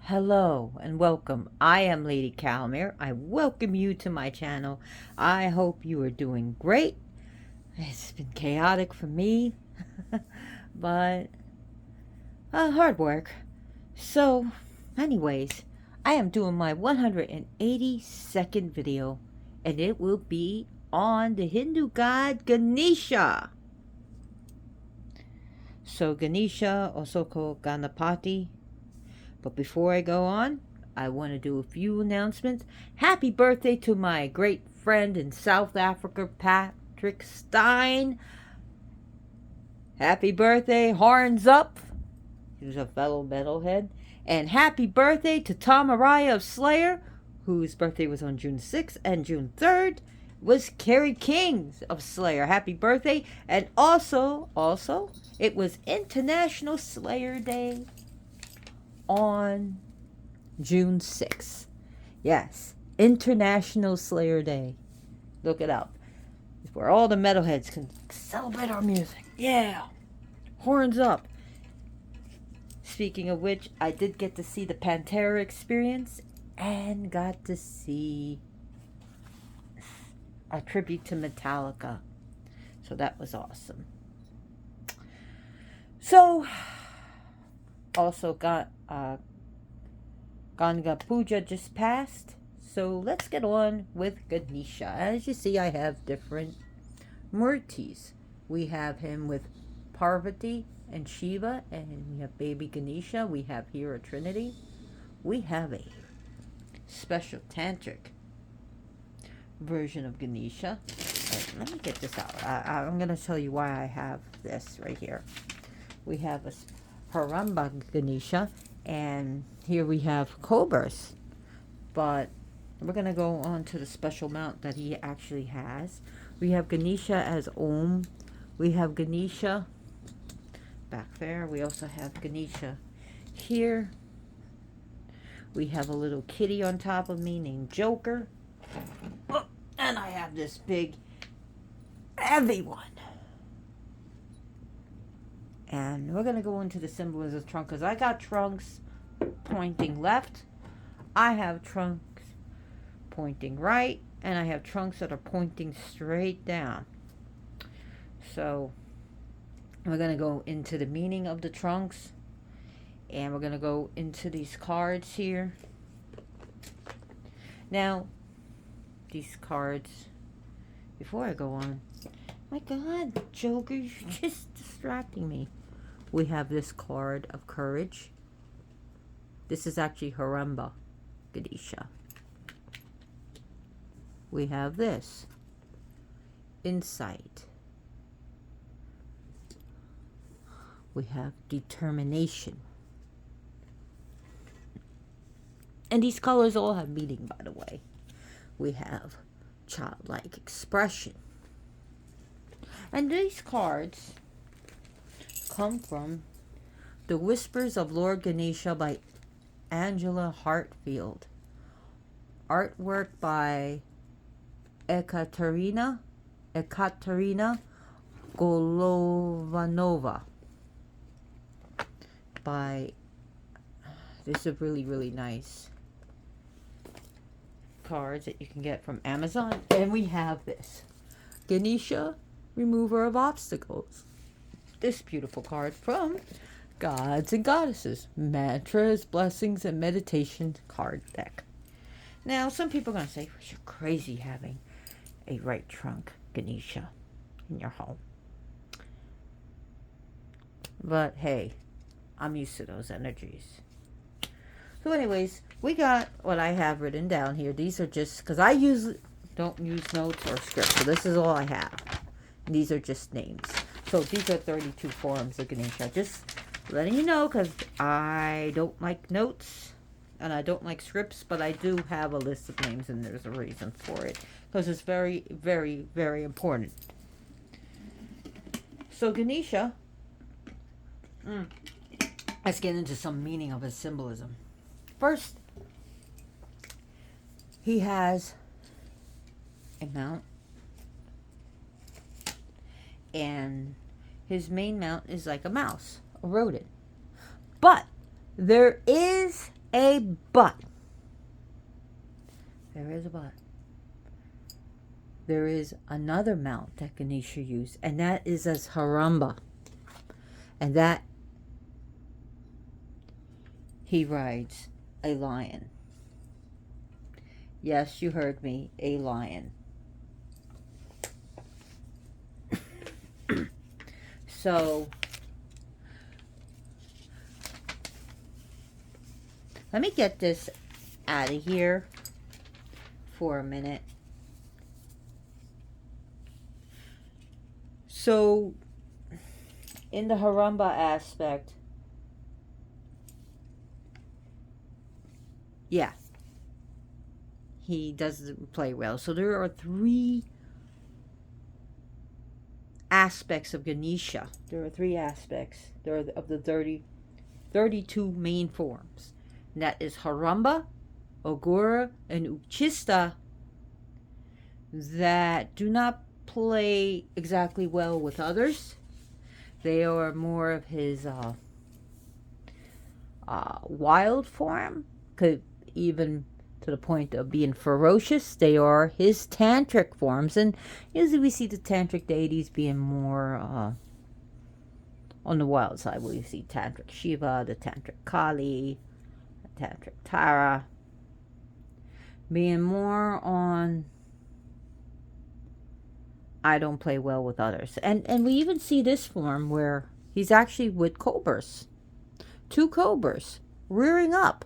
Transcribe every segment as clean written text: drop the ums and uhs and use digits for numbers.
Hello and welcome. I am Lady Calmer. I welcome you to my channel. I hope you are doing great. It's been chaotic for me, but hard work. So, anyways, I am doing my 182nd video, and it will be on the Hindu god Ganesha. So, Ganesha, also called Ganapati. But before I go on, I want to do a few announcements. Happy birthday to my great friend in South Africa, Patrick Stein. Happy birthday, horns up. He was a fellow metalhead. And happy birthday to Tom Araya of Slayer, whose birthday was on June 6th, and June 3rd was Kerry King of Slayer. Happy birthday. And also, it was International Slayer Day on June 6th. Yes, International Slayer Day. Look it up. It's where all the metalheads can celebrate our music. Yeah. Horns up. Speaking of which, I did get to see the Pantera Experience and got to see a tribute to Metallica. So that was awesome. So, also got Ganga Puja just passed. So let's get on with Ganesha. As you see, I have different murtis. We have him with Parvati and Shiva, and we have baby Ganesha. We have here a Trinity. We have a special tantric version of Ganesha. Let me get this out. I'm going to tell you why I have this right here. We have a Haramba Ganesha, and here we have cobras, but we're going to go on to the special mount that he actually has. We have Ganesha as Om. We have Ganesha back there. We also have Ganesha here. We have a little kitty on top of me named Joker. Oh, and I have this big heavy one. And we're going to go into the symbolism of trunk, because I got trunks pointing left. I have trunks pointing right. And I have trunks that are pointing straight down. So we're going to go into the meaning of the trunks. And we're going to go into these cards here. Now, these cards, before I go on, my God, Joker, you're just distracting me. We have this card of courage. This is actually Haramba Ganesha. We have this, insight. We have determination. And these colors all have meaning, by the way. We have childlike expression. And these cards come from The Whispers of Lord Ganesha by Angela Hartfield. Artwork by Ekaterina Golovanova. This is really, really nice cards that you can get from Amazon. And we have this Ganesha, Remover of Obstacles. This beautiful card from Gods and Goddesses, Mantras, Blessings, and Meditation card deck. Now, some people are going to say, you're crazy having a right trunk Ganesha in your home. But hey, I'm used to those energies. So anyways, we got what I have written down here. These are just, because I usually don't use notes or scripts, so this is all I have. And these are just names. So these are 32 forms of Ganesha. Just letting you know, because I don't like notes and I don't like scripts, but I do have a list of names, and there's a reason for it, because it's very, very, very important. So Ganesha, let's get into some meaning of his symbolism. First, he has a mount, and his main mount is like a mouse, a rodent. But there is a but. There is a but. There is another mount that Ganesha used, and that is as Haramba. And that he rides a lion. Yes, you heard me, a lion. So, let me get this out of here for a minute. So, in the Haramba aspect, yeah, he doesn't play well. So there are 3 aspects of Ganesha. There are 3 aspects. There are of the 32 main forms. And that is Haramba, Ogura, and Uchista that do not play exactly well with others. They are more of his wild form, could even to the point of being ferocious. They are his tantric forms, and usually we see the tantric deities being more on the wild side. We see tantric Shiva, the tantric Kali, the tantric Tara, being more on I don't play well with others. And we even see this form where he's actually with cobras. 2 cobras rearing up.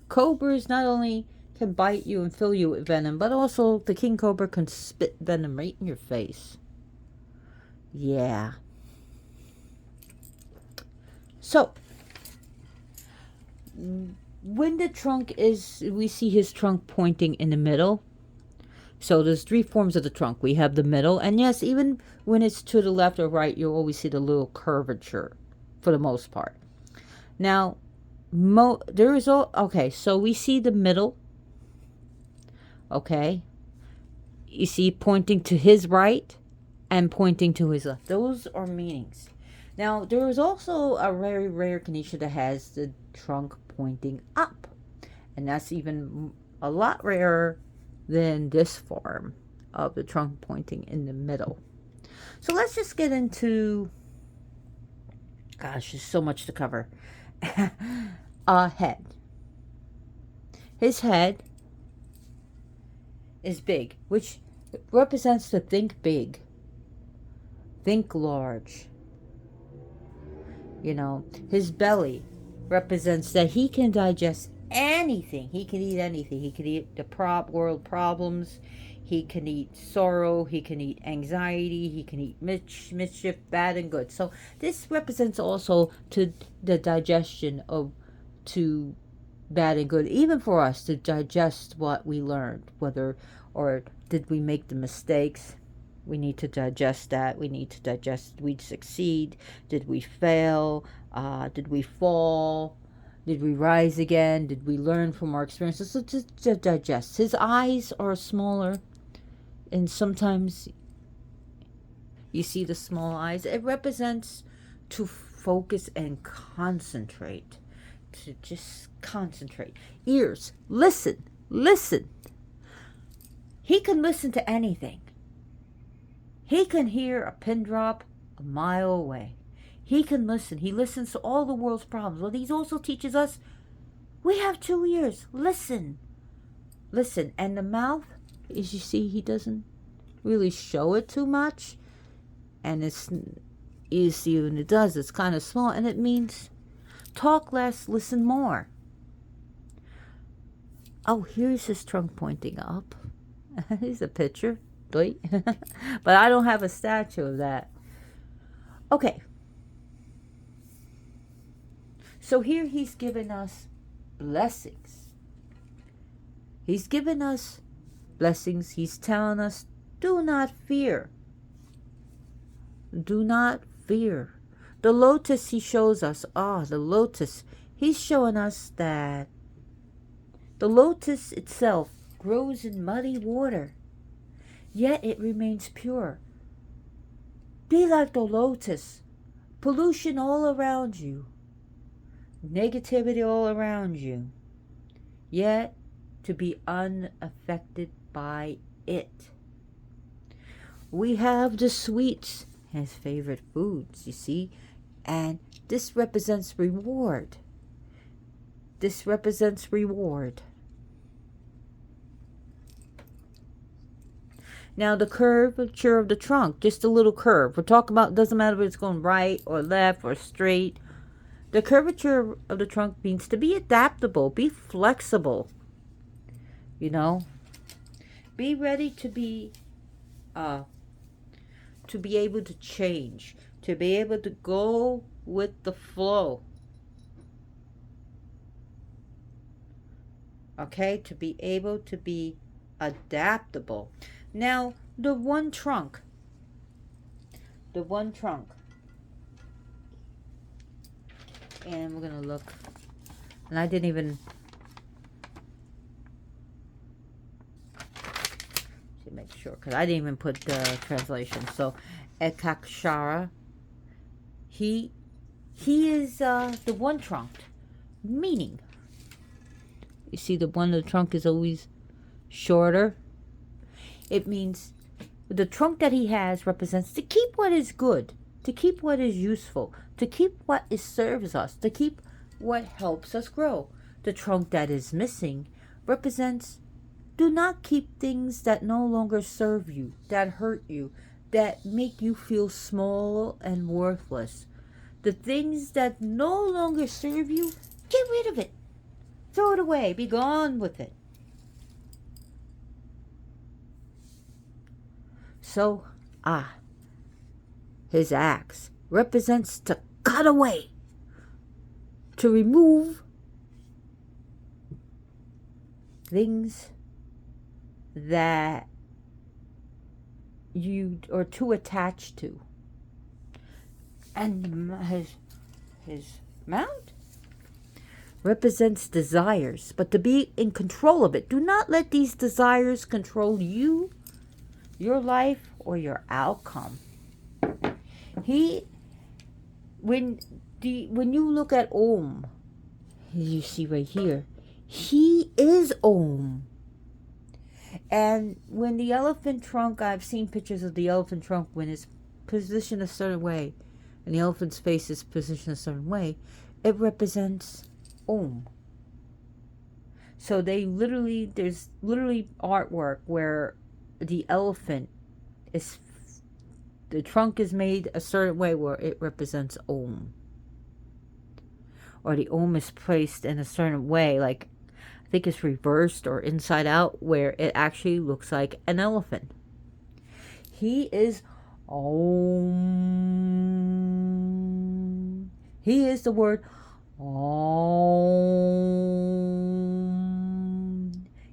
Cobras not only can bite you and fill you with venom, but also the king cobra can spit venom right in your face. Yeah. So, when the trunk is, we see his trunk pointing in the middle. So there's 3 forms of the trunk. We have the middle, and yes, even when it's to the left or right, you'll always see the little curvature for the most part. Now, there is all, okay, so we see the middle, okay, you see pointing to his right and pointing to his left. Those are meanings. Now, there is also a very rare Ganesha that has the trunk pointing up, and that's even a lot rarer than this form of the trunk pointing in the middle. So let's just get into, gosh, there's so much to cover. Head. His head is big, which represents to think big, think large. You know, his belly represents that he can digest anything. He can eat anything. He can eat the world problems. He can eat sorrow. He can eat anxiety. He can eat mischief, bad and good. So this represents also to the digestion of to bad and good, even for us to digest what we learned, whether or did we make the mistakes. We need to digest that. We need to digest, did we succeed? Did we fail? Did we fall? Did we rise again? Did we learn from our experiences? So to digest. His eyes are smaller, and sometimes you see the small eyes. It represents to focus and concentrate. To just concentrate. Ears, listen, listen. He can listen to anything. He can hear a pin drop a mile away. He can listen. He listens to all the world's problems. Well, he also teaches us we have 2 ears. Listen. Listen. And the mouth, as you see, he doesn't really show it too much. And it's, you see, when it does, it's kind of small. And it means talk less, listen more. Oh, here's his trunk pointing up. Here's a picture. But I don't have a statue of that. Okay. So here he's given us blessings. He's given us blessings. He's telling us, do not fear. Do not fear. The lotus he shows us, the lotus. He's showing us that the lotus itself grows in muddy water, yet it remains pure. Be like the lotus. Pollution all around you. negativity all around you, yet to be unaffected by it. We have the sweets, his favorite foods, you see, and this represents reward. This represents reward. Now the curvature of the trunk, just a little curve. We're talking about, doesn't matter if it's going right or left or straight. The curvature of the trunk means to be adaptable, be flexible. You know, be ready to be able to change, to be able to go with the flow. Okay, to be able to be adaptable. Now, the one trunk. And we're going to look. And I didn't even... to make sure, because I didn't even put the translation. So, Ekakshara. He is the one trunked. Meaning, you see the one of the trunk is always shorter. It means the trunk that he has represents to keep what is good, to keep what is useful, to keep what serves us, to keep what helps us grow. The trunk that is missing represents do not keep things that no longer serve you, that hurt you, that make you feel small and worthless. The things that no longer serve you, get rid of it. Throw it away. Be gone with it. So, his axe represents to cut away, to remove things that you are too attached to. And his mount represents desires, but to be in control of it. Do not let these desires control you, your life, or your outcome. When you look at Om, you see right here, he is Om. And when the elephant trunk, I've seen pictures of the elephant trunk when it's positioned a certain way, and the elephant's face is positioned a certain way, it represents Om. So there's literally artwork where the elephant is, the trunk is made a certain way where it represents Om. Or the Om is placed in a certain way, like I think it's reversed or inside out, where it actually looks like an elephant. He is Om. He is the word Om.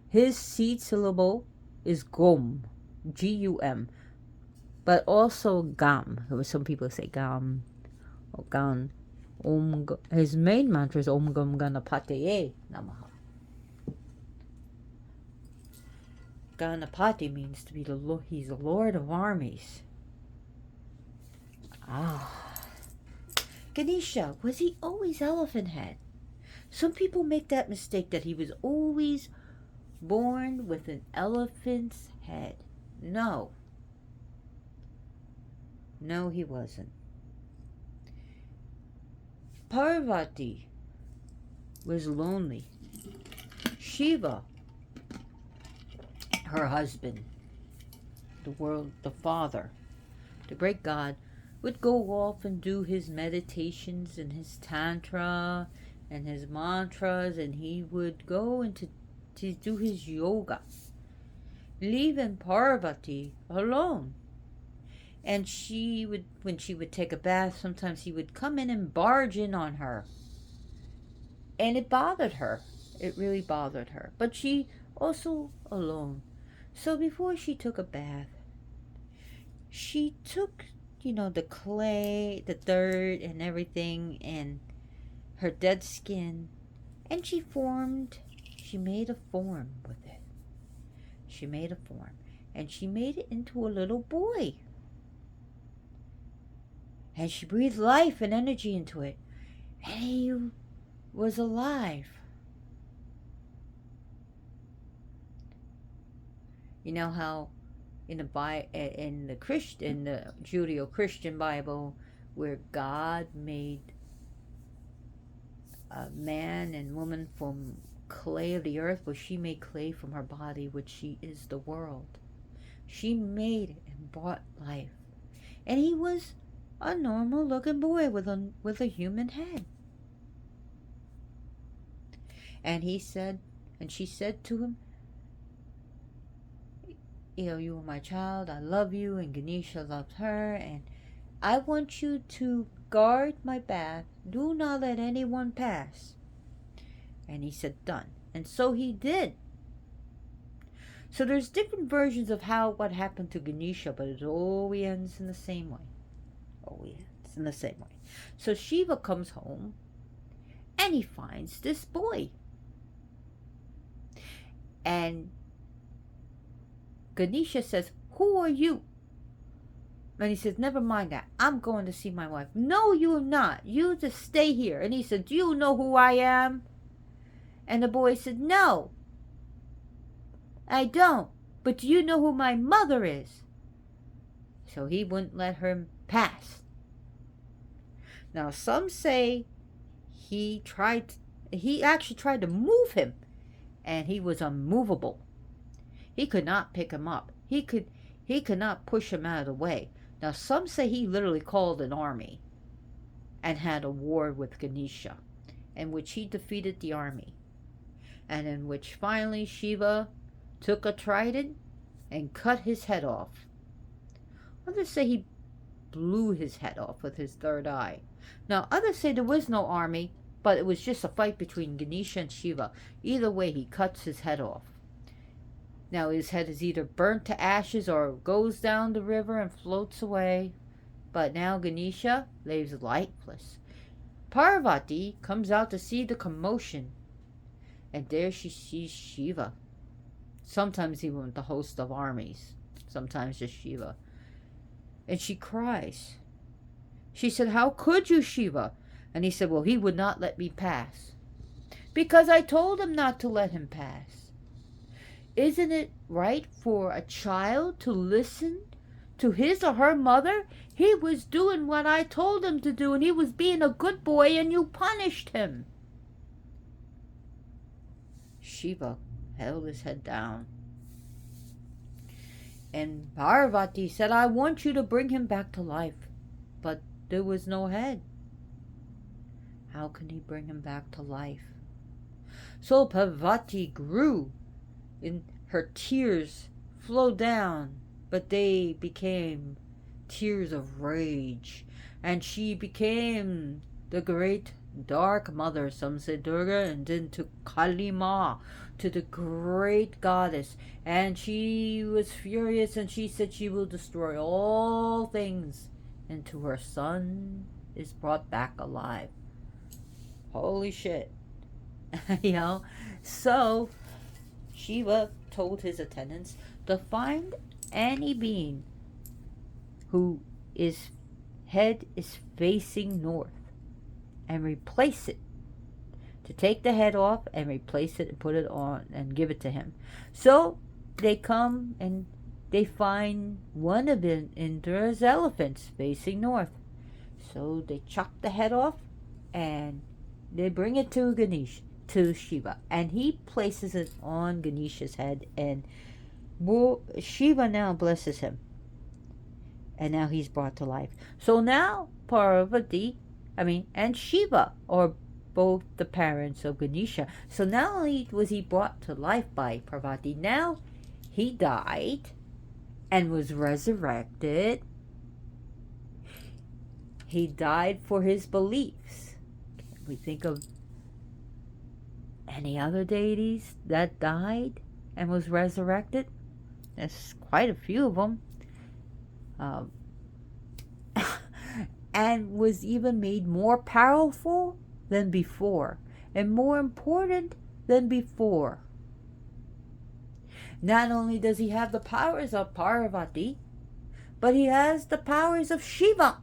His seed syllable is Gum, G-U-M, but also Gam. Some people say Gam or Gan. His main mantra is Om Gam Ganapataye Namaha. Ganapati means to be the Lord. He's the Lord of armies. Ganesha, was he always elephant head? Some people make that mistake that he was always born with an elephant's head. No, he wasn't. Parvati was lonely. Shiva, her husband, the father, the great god, would go off and do his meditations and his tantra and his mantras, and he would go into to do his yoga, leaving Parvati alone. And she would, when she would take a bath, sometimes he would come in and barge in on her. And it bothered her. It really bothered her. But she also alone. So before she took a bath, she took, the clay, the dirt and everything, and her dead skin, and she made a form with it. She made a form. And she made it into a little boy. And she breathed life and energy into it. And was alive. You know how in the Judeo-Christian Bible, where God made a man and woman from clay of the earth, but she made clay from her body, which she is the world. She made it and brought life. And he was a normal looking boy with a human head. And she said to him, you are my child, I love you, and Ganesha loved her, and I want you to guard my bath. Do not let anyone pass. And he said, done. And so he did. So there's different versions of what happened to Ganesha, but it always ends in the same way. Always ends in the same way. So Shiva comes home, and he finds this boy. And Ganesha says, who are you? And he says, never mind that. I'm going to see my wife. No, you're not. You just stay here. And he said, do you know who I am? And the boy said, no, I don't. But do you know who my mother is? So he wouldn't let her pass. Now, some say he actually tried to move him, and he was unmovable. He could not pick him up. He could not push him out of the way. Now, some say he literally called an army and had a war with Ganesha, in which he defeated the army, and in which finally Shiva took a trident and cut his head off. Others say he blew his head off with his third eye. Now, others say there was no army, but it was just a fight between Ganesha and Shiva. Either way, he cuts his head off. Now his head is either burnt to ashes or goes down the river and floats away. But now Ganesha lays lifeless. Parvati comes out to see the commotion, and there she sees Shiva. Sometimes even with the host of armies, sometimes just Shiva. And she cries. She said, how could you, Shiva? And he said, well, he would not let me pass. Because I told him not to let him pass. Isn't it right for a child to listen to his or her mother? He was doing what I told him to do, and he was being a good boy, and you punished him. Shiva held his head down. And Parvati said, I want you to bring him back to life. But there was no head. How can he bring him back to life? So Parvati grew. And her tears flowed down, but they became tears of rage. And she became the great dark mother, some say Durga, and then to Kali Ma, to the great goddess. And she was furious, and she said she will destroy all things until her son is brought back alive. Holy shit. So Shiva told his attendants to find any being whose head is facing north and replace it. To take the head off and replace it and put it on and give it to him. So they come and they find one of Indra's elephants facing north. So they chop the head off and they bring it to to Shiva, and he places it on Ganesha's head, and Shiva now blesses him, and now he's brought to life. So now Parvati, and Shiva are both the parents of Ganesha. So not only was he brought to life by Parvati, now he died and was resurrected. He died for his beliefs. Can we think of any other deities that died and was resurrected? There's quite a few of them. And was even made more powerful than before, and more important than before. Not only does he have the powers of Parvati, but he has the powers of Shiva.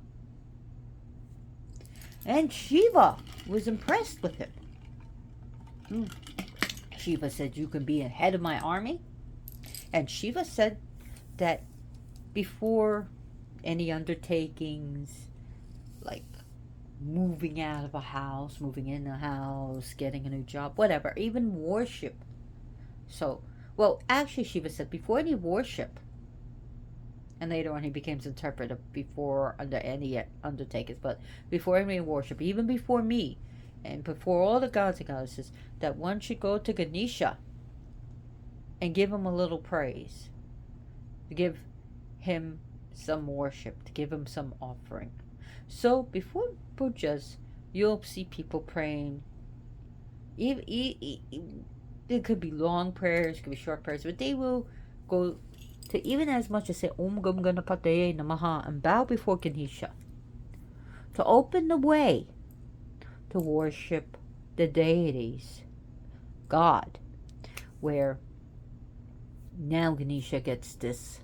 And Shiva was impressed with him. Shiva said, you can be ahead of my army. And Shiva said that before any undertakings, like moving out of a house, moving in a house, getting a new job, whatever, even worship. So, well, actually, Shiva said before any worship, and later on he became interpreter before under any undertakings, but before any worship, even before me, and before all the gods and goddesses, that one should go to Ganesha and give him a little praise, to give him some worship, to give him some offering. So before pujas, you'll see people praying. It could be long prayers, it could be short prayers, but they will go to even as much as say Om Gam Ganapataye Namaha and bow before Ganesha to open the way to worship the deities, God, where now Ganesha gets this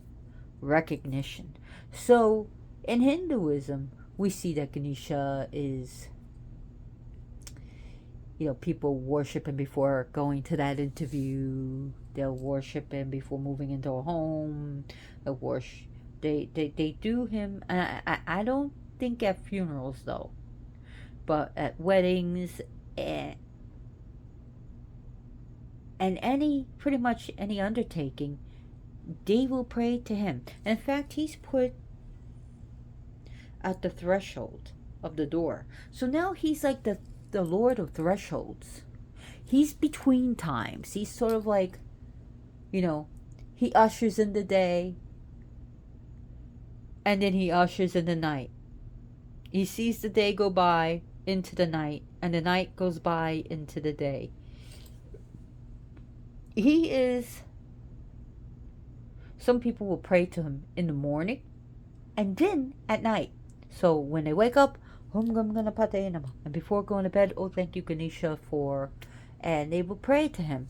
recognition. So in Hinduism, we see that Ganesha is, people worship him before going to that interview. They'll worship him before moving into a home. They do him. I don't think at funerals though, but at weddings and pretty much any undertaking, they will pray to him. And in fact, he's put at the threshold of the door. So now he's like the Lord of Thresholds. He's between times. He's sort of like, he ushers in the day and then he ushers in the night. He sees the day go by into the night and the night goes by into the day. He is, some people will pray to him in the morning and then at night. So when they wake up, and before going to bed, oh, thank you, Ganesha, for, and they will pray to him.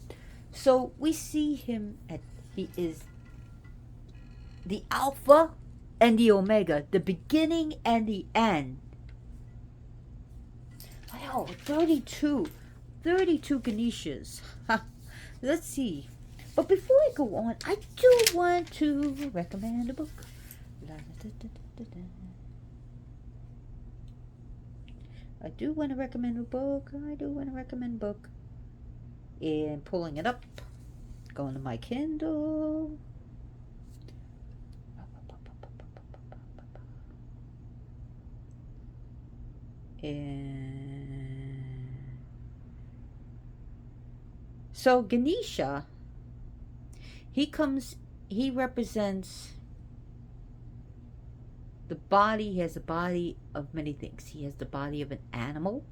So we see him he is the Alpha and the Omega, the beginning and the end. Wow, 32 Ganeshas. Let's see. But before I go on, I do want to recommend a book. I do want to recommend a book. And pulling it up. Going to my Kindle. And so Ganesha, he represents the body. He has the body of many things. He has the body of an animal.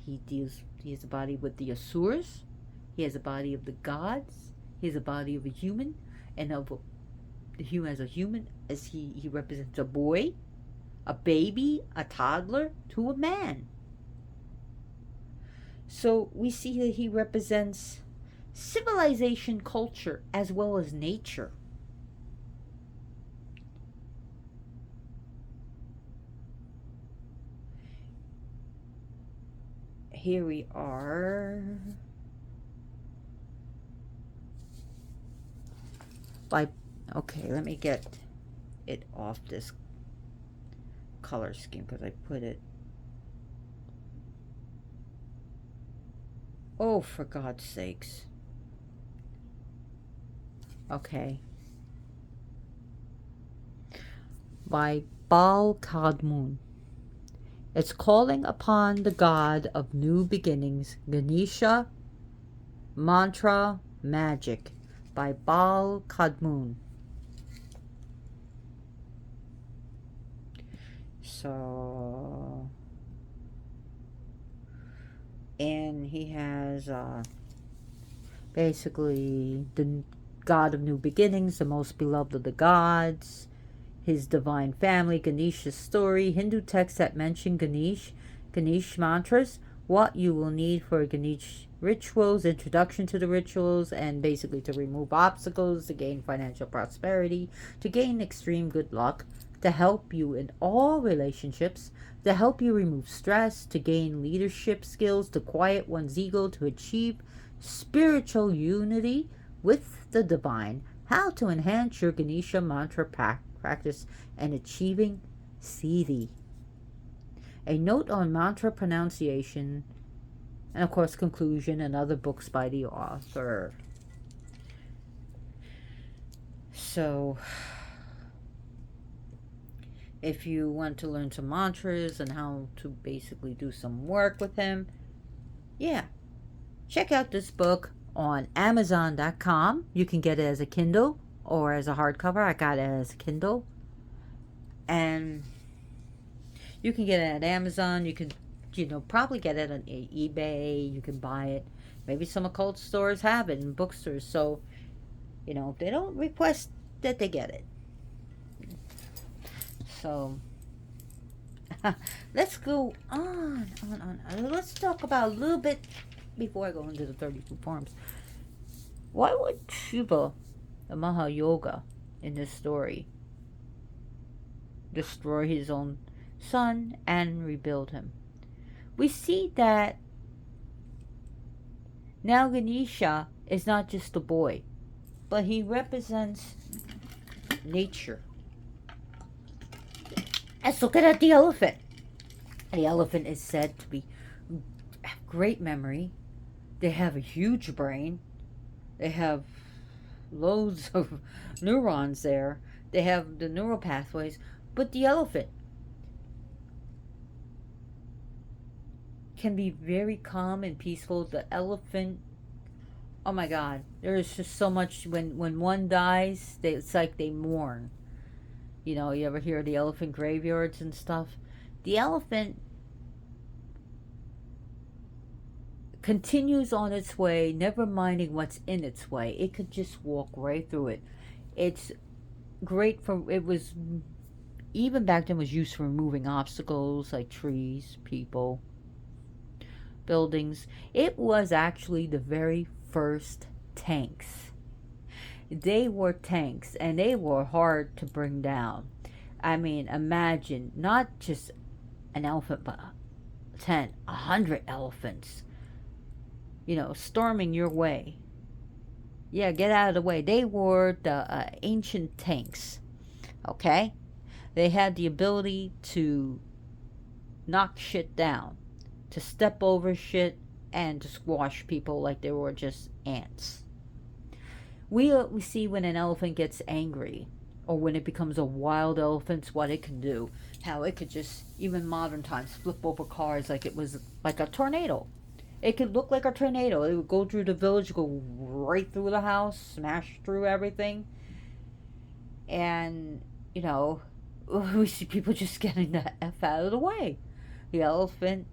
He has the body with the asuras. He has the body of the gods. He has the body of a human, and of the human as a human, as he represents a boy, a baby, a toddler, to a man. So we see that he represents civilization, culture, as well as nature. Here we are. Okay, let me get it off this color scheme because I put it. Oh, for God's sakes. Okay. By Baal Kadmun. It's calling upon the god of new beginnings, Ganesha, mantra, magic, by Baal Kadmun. So, and he has basically the god of new beginnings, the most beloved of the gods, his divine family, Ganesha's story, Hindu texts that mention Ganesh mantras, what you will need for Ganesh rituals, introduction to the rituals, and basically to remove obstacles, to gain financial prosperity, to gain extreme good luck, to help you in all relationships, to help you remove stress, to gain leadership skills, to quiet one's ego, to achieve spiritual unity with the divine, how to enhance your Ganesha mantra practice, and achieving Siddhi. A note on mantra pronunciation, and of course conclusion and other books by the author. So if you want to learn some mantras and how to basically do some work with him, yeah, check out this book on Amazon.com. You can get it as a Kindle or as a hardcover. I got it as a Kindle. And you can get it at Amazon. You can, probably get it on eBay. You can buy it. Maybe some occult stores have it in bookstores. So, if they don't request that they get it. So, let's go on. Let's talk about a little bit before I go into the 32 forms. Why would Shiva, the Mahayoga in this story, destroy his own son and rebuild him? We see that now Ganesha is not just a boy, but he represents nature. Let's look at the elephant. The elephant is said to have great memory. They have a huge brain. They have loads of neurons there. They have the neural pathways. But the elephant can be very calm and peaceful. The elephant, oh my God, there is just so much. When one dies, it's like they mourn. You ever hear of the elephant graveyards and stuff? The elephant continues on its way, never minding what's in its way. It could just walk right through it. It's great it was, even back then, was used for removing obstacles like trees, people, buildings. It was actually the very first tanks. They were tanks, and they were hard to bring down. I mean, imagine not just an elephant, but 10, 100 elephants, storming your way. Yeah, get out of the way. They were the ancient tanks, okay? They had the ability to knock shit down, to step over shit, and to squash people like they were just ants. We see when an elephant gets angry, or when it becomes a wild elephant, what it can do. How it could just, even modern times, flip over cars like it was like a tornado. It could look like a tornado. It would go through the village, go right through the house, smash through everything. And, we see people just getting the F out of the way. The elephant.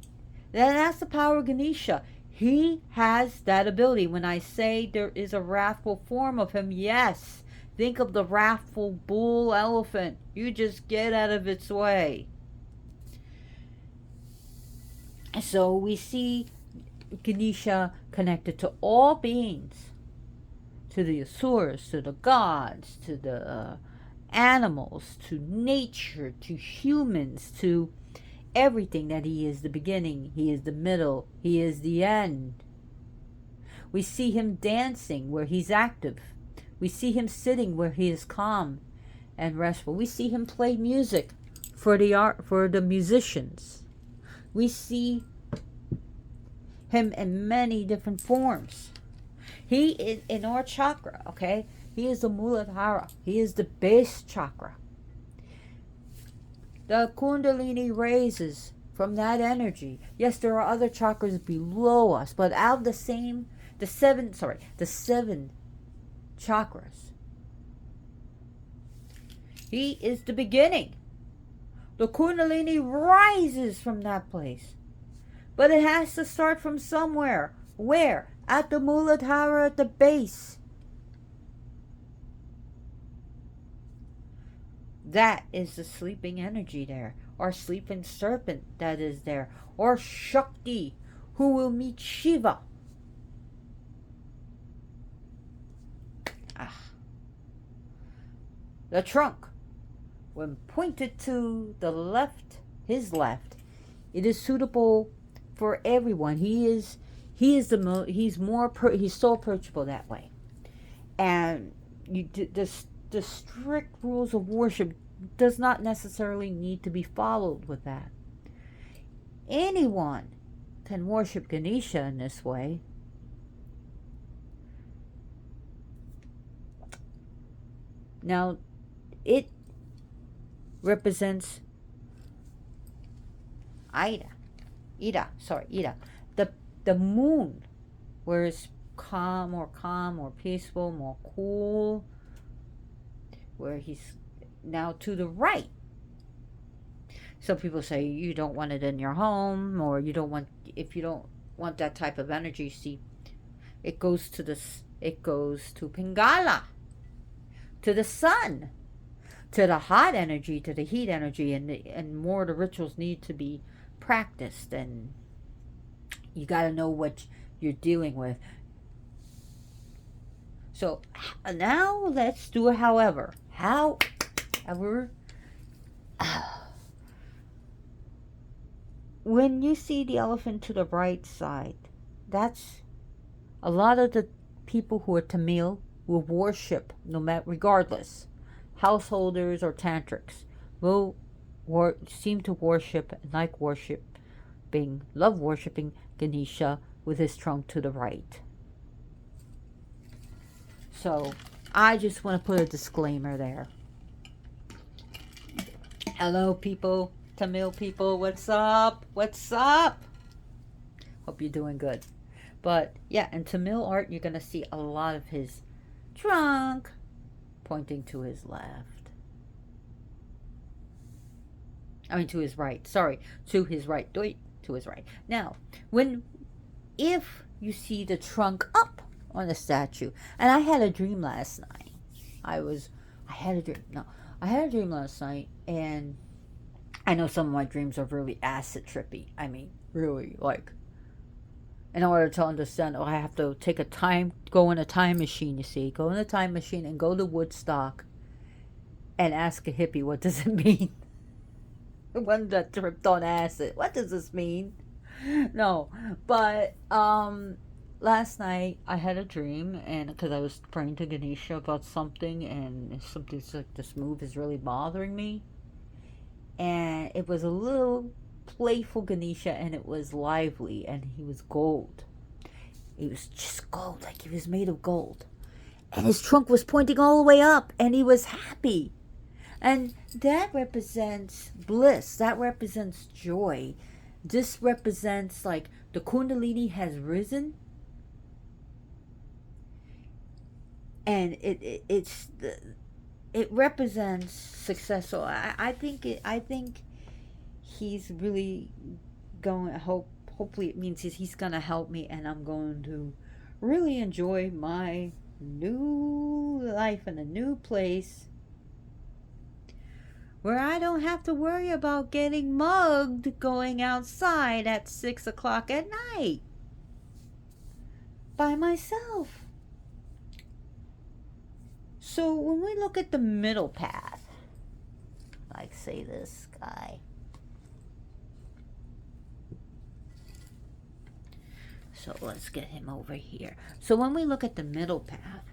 Then that's the power of Ganesha. He has that ability. When I say there is a wrathful form of him, yes. Think of the wrathful bull elephant. You just get out of its way. So we see Ganesha connected to all beings. To the asuras, to the gods, to the animals, to nature, to humans, to everything. That he is the beginning, he is the middle, he is the end. We see him dancing where he's active. We see him sitting where he is calm and restful. We see him play music for the musicians. We see him in many different forms. He is in our chakra, okay? He is the Muladhara. He is the base chakra. The Kundalini raises from that energy. Yes, there are other chakras below us, but out of the seven chakras, he is the beginning. The Kundalini rises from that place. But it has to start from somewhere. Where? At the Muladhara, at the base. That is the sleeping energy there, or sleeping serpent that is there, or Shakti, who will meet Shiva. The trunk, when pointed to the left, his left, It is suitable for everyone. He's so approachable that way. And the strict rules of worship does not necessarily need to be followed with that. Anyone can worship Ganesha in this way. Now, it represents Ida. The moon, where it's calm or peaceful, more cool, where he's now to the right. Some people say you don't want it in your home, or if you don't want that type of energy. See, it goes to Pingala, to the sun, to the hot energy, to the heat energy, and more of the rituals need to be practiced, and you got to know what you're dealing with. So now let's do it. However, when you see the elephant to the right side, that's a lot of the people who are Tamil will worship, regardless, householders or tantrics will seem to worship and love worshiping Ganesha with his trunk to the right. So I just want to put a disclaimer there. Hello, people, Tamil people, what's up? Hope you're doing good. But yeah, in Tamil art, you're going to see a lot of his trunk pointing to his left. To his right. Sorry, to his right. To his right. Now, if you see the trunk up on the statue, and I had a dream last night. I had a dream last night, and I know some of my dreams are really acid trippy. Really, like, in order to understand, I have to go in a time machine, you see. Go in a time machine and go to Woodstock and ask a hippie, what does it mean? One that tripped on acid. What does this mean? No, but last night I had a dream, and because I was praying to Ganesha about something, and something's like, this move is really bothering me, and it was a little playful Ganesha, and it was lively, and he was gold. He was just gold, like he was made of gold, and his trunk was pointing all the way up, and he was happy. And that represents bliss. That represents joy. This represents, like, the Kundalini has risen. And it represents success. So I think he's really going to hopefully it means he's going to help me, and I'm going to really enjoy my new life in a new place, where I don't have to worry about getting mugged going outside at 6 o'clock at night by myself. So when we look at the middle path, like say this guy, so let's get him over here. So when we look at the middle path,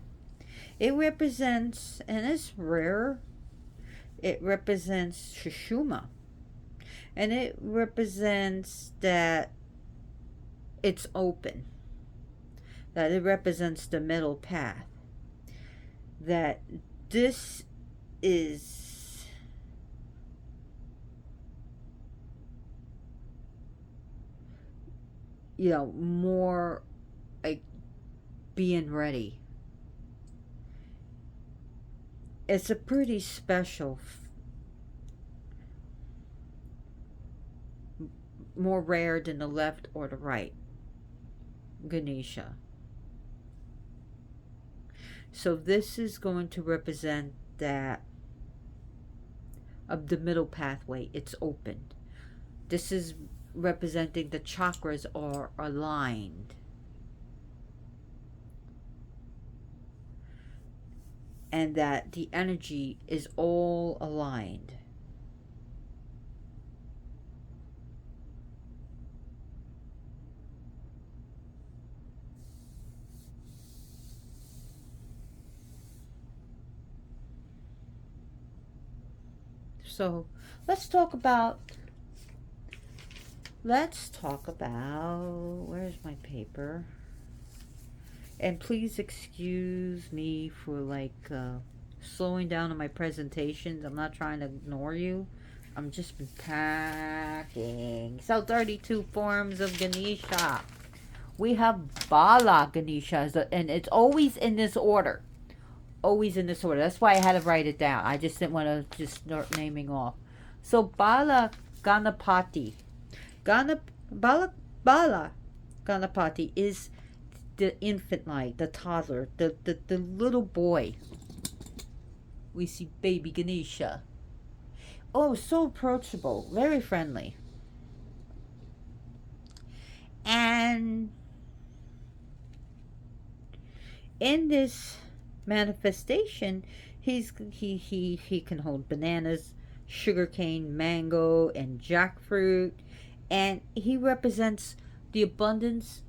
it represents, and it's rare, it represents Shushuma. And it represents that it's open. That it represents the middle path. That this is more like being ready. It's a pretty special, more rare than the left or the right Ganesha. So this is going to represent that of the middle pathway. It's opened. This is representing the chakras are aligned. And that the energy is all aligned. So let's talk about where's my paper? And please excuse me for like slowing down on my presentations. I'm not trying to ignore you. I'm just packing. So 32 forms of Ganesha. We have Bala Ganesha, and it's always in this order. Always in this order. That's why I had to write it down. I just didn't want to just start naming off. So Bala Ganapati. Bala Ganapati is the infant light, the toddler, the little boy. We see baby Ganesha. Oh, so approachable, very friendly. And in this manifestation, he can hold bananas, sugarcane, mango, and jackfruit, and he represents the abundance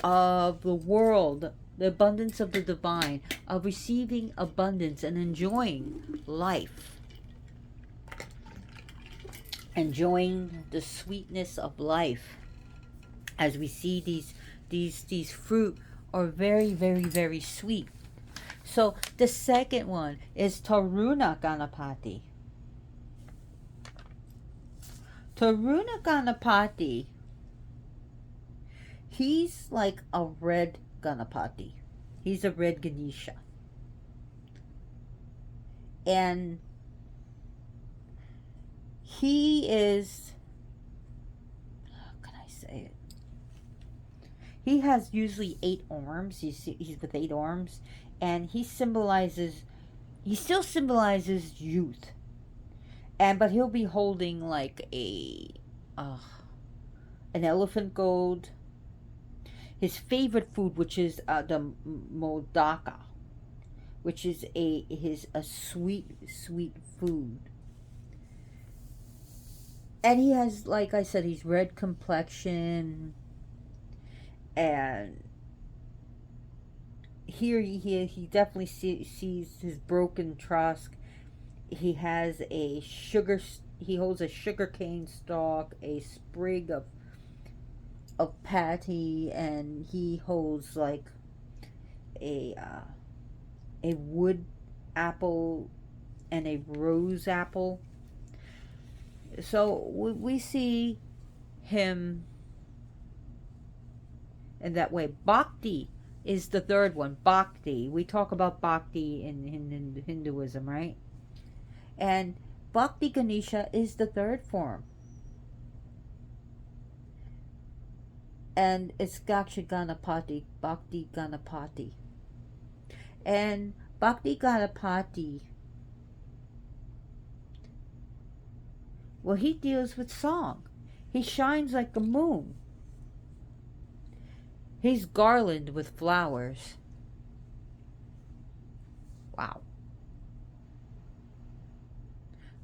of the world, the abundance of the divine, of receiving abundance and enjoying life, enjoying the sweetness of life. As we see these fruit are very, very, very sweet. So the second one is Taruna Ganapati. Taruna Ganapati, he's like a red Ganapati. He's a red Ganesha. And he is, how can I say it? He has usually 8 arms. He's with 8 arms. And he still symbolizes youth. But he'll be holding like an elephant gold. His favorite food, which is the modaka, which is a sweet food. And he has, like I said, he's red complexion. And here he definitely sees his broken tusk. He has he holds a sugarcane stalk, a sprig of patty, and he holds like a wood apple and a rose apple. So we see him in that way. Bhakti is the third one. Bhakti. We talk about Bhakti in Hinduism, right? And Bhakti Ganesha is the third form. And it's Gaksha Ganapati, Bhakti Ganapati. And Bhakti Ganapati, well, he deals with song. He shines like a moon. He's garlanded with flowers. Wow.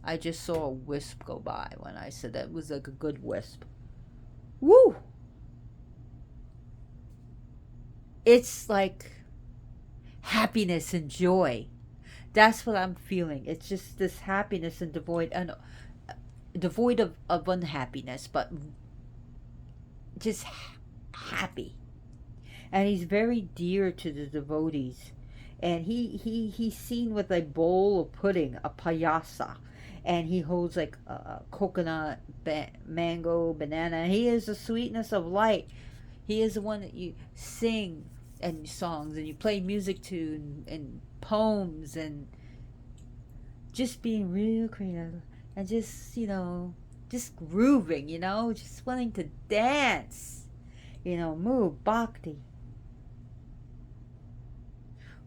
I just saw a wisp go by when I said that. It was like a good wisp. Woo! It's like happiness and joy. That's what I'm feeling. It's just this happiness and devoid of unhappiness, but just happy. And he's very dear to the devotees. And he's seen with a bowl of pudding, a payasa. And he holds like a coconut, mango, banana. He is the sweetness of light. He is the one that you sing and songs and you play music to and poems and just being real creative and just, just grooving, just wanting to dance, move, bhakti.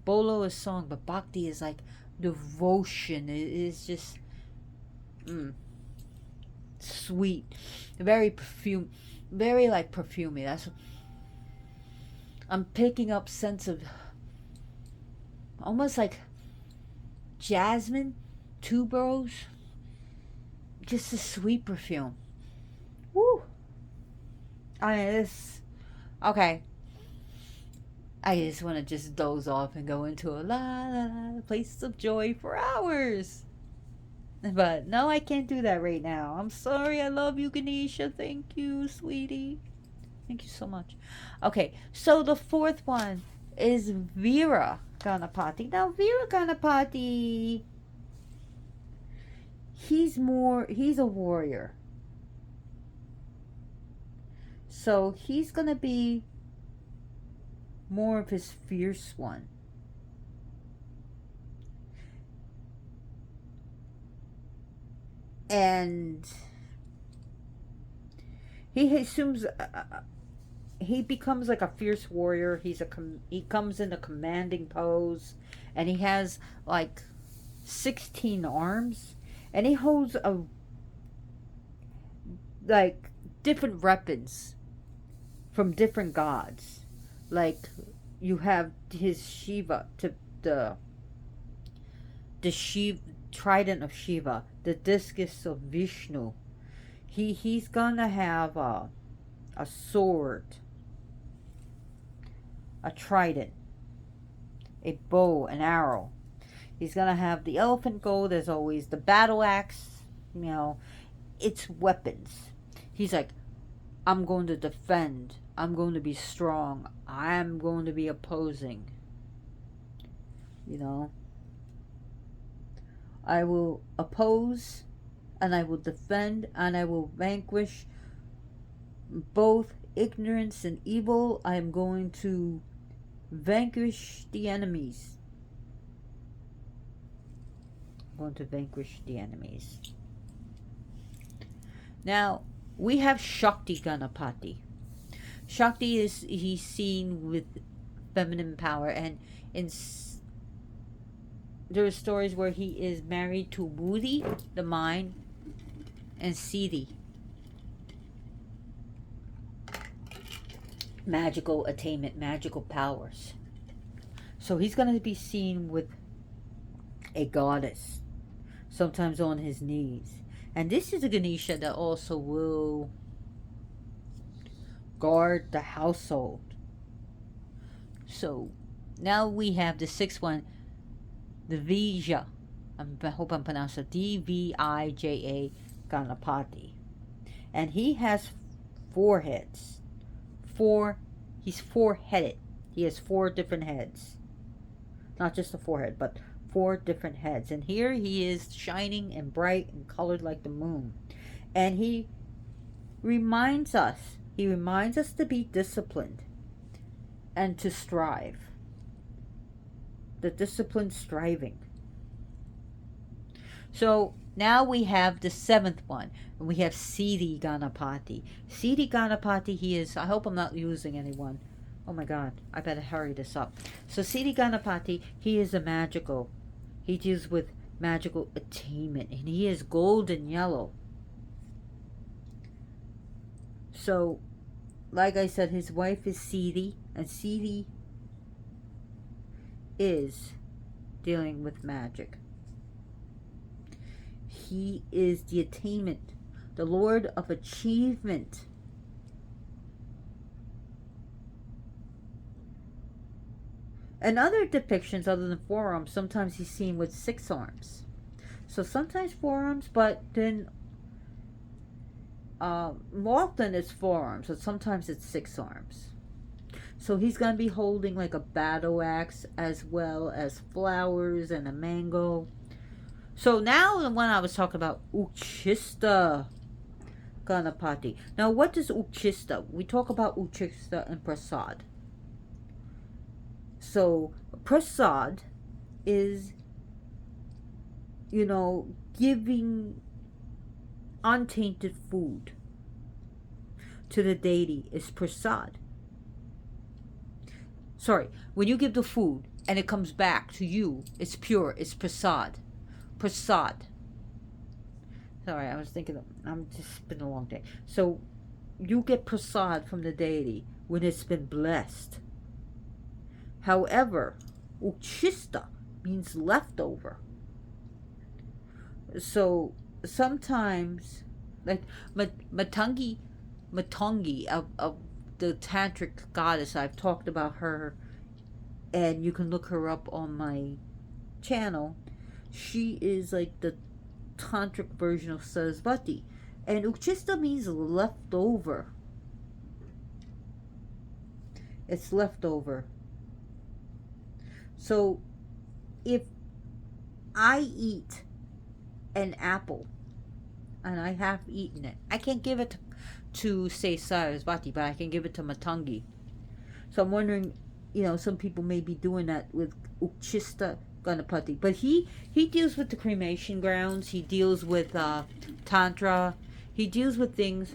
Bolo is song, but bhakti is like devotion. It is just sweet, very like perfumey. That's what I'm picking up. Sense of almost like jasmine, tuberose, just a sweet perfume. Woo! Okay. I just want to just doze off and go into a la la la place of joy for hours. But no, I can't do that right now. I'm sorry. I love you, Ganesha. Thank you, sweetie. Thank you so much. Okay, so the fourth one is Veera Ganapati. Now, Veera Ganapati, he's a warrior. So he's going to be more of his fierce one. And he assumes he becomes like a fierce warrior. He comes in a commanding pose, and he has like 16 arms, and he holds a like different weapons from different gods. Like you have his Shiva, to the Shiva trident of Shiva, the discus of Vishnu. He's gonna have a sword, a trident, a bow, an arrow. He's gonna have the elephant gold as always, the battle axe. You know, it's weapons. He's like, I'm going to defend. I'm going to be strong. I'm going to be opposing. You know, I will oppose, and I will defend, and I will vanquish both ignorance and evil. I am going to vanquish the enemies. I'm going to vanquish the enemies. Now, we have Shakti Ganapati. Shakti he's seen with feminine power, and there are stories where he is married to Buddhi, the mind, and Siddhi, magical attainment, magical powers. So he's going to be seen with a goddess, sometimes on his knees. And this is a Ganesha that also will guard the household. So now we have the sixth one, the Vija. I hope I'm pronouncing it Dvija Ganapati. And he has 4 heads. He's 4-headed. He has 4 different heads. Not just a forehead, but 4 different heads. And here he is shining and bright and colored like the moon. And he reminds us to be disciplined and to strive. The disciplined striving. So now we have the 7th one, and we have Siddhi Ganapati. Siddhi Ganapati, he is, I hope I'm not losing anyone. Oh my god, I better hurry this up. So Siddhi Ganapati, he is a magical. He deals with magical attainment, and he is golden yellow. So, like I said, his wife is Siddhi, and Siddhi is dealing with magic. He is the attainment, the Lord of achievement. And other depictions other than 4 arms, sometimes he's seen with 6 arms. So sometimes 4 arms, but then often it's 4 arms, but sometimes it's 6 arms. So he's going to be holding like a battle axe as well as flowers and a mango. So now the one I was talking about, Uchista Ganapati. Now what is Uchista? We talk about Uchista and Prasad. So Prasad is, giving untainted food to the deity is Prasad. Sorry, when you give the food and it comes back to you, it's pure, it's Prasad. Prasad. Sorry, I was thinking, it's been a long day. So you get Prasad from the deity when it's been blessed. However, Uchista means leftover. So sometimes, like Matangi of the tantric goddess, I've talked about her, and you can look her up on my channel. She is like the tantric version of Sarasvati. And Uchista means leftover. It's leftover. So if I eat an apple and I have eaten it, I can't give it to say Sarasvati, but I can give it to Matangi. So I'm wondering, some people may be doing that with Uchista Ganapati. But he deals with the cremation grounds. He deals with Tantra. He deals with things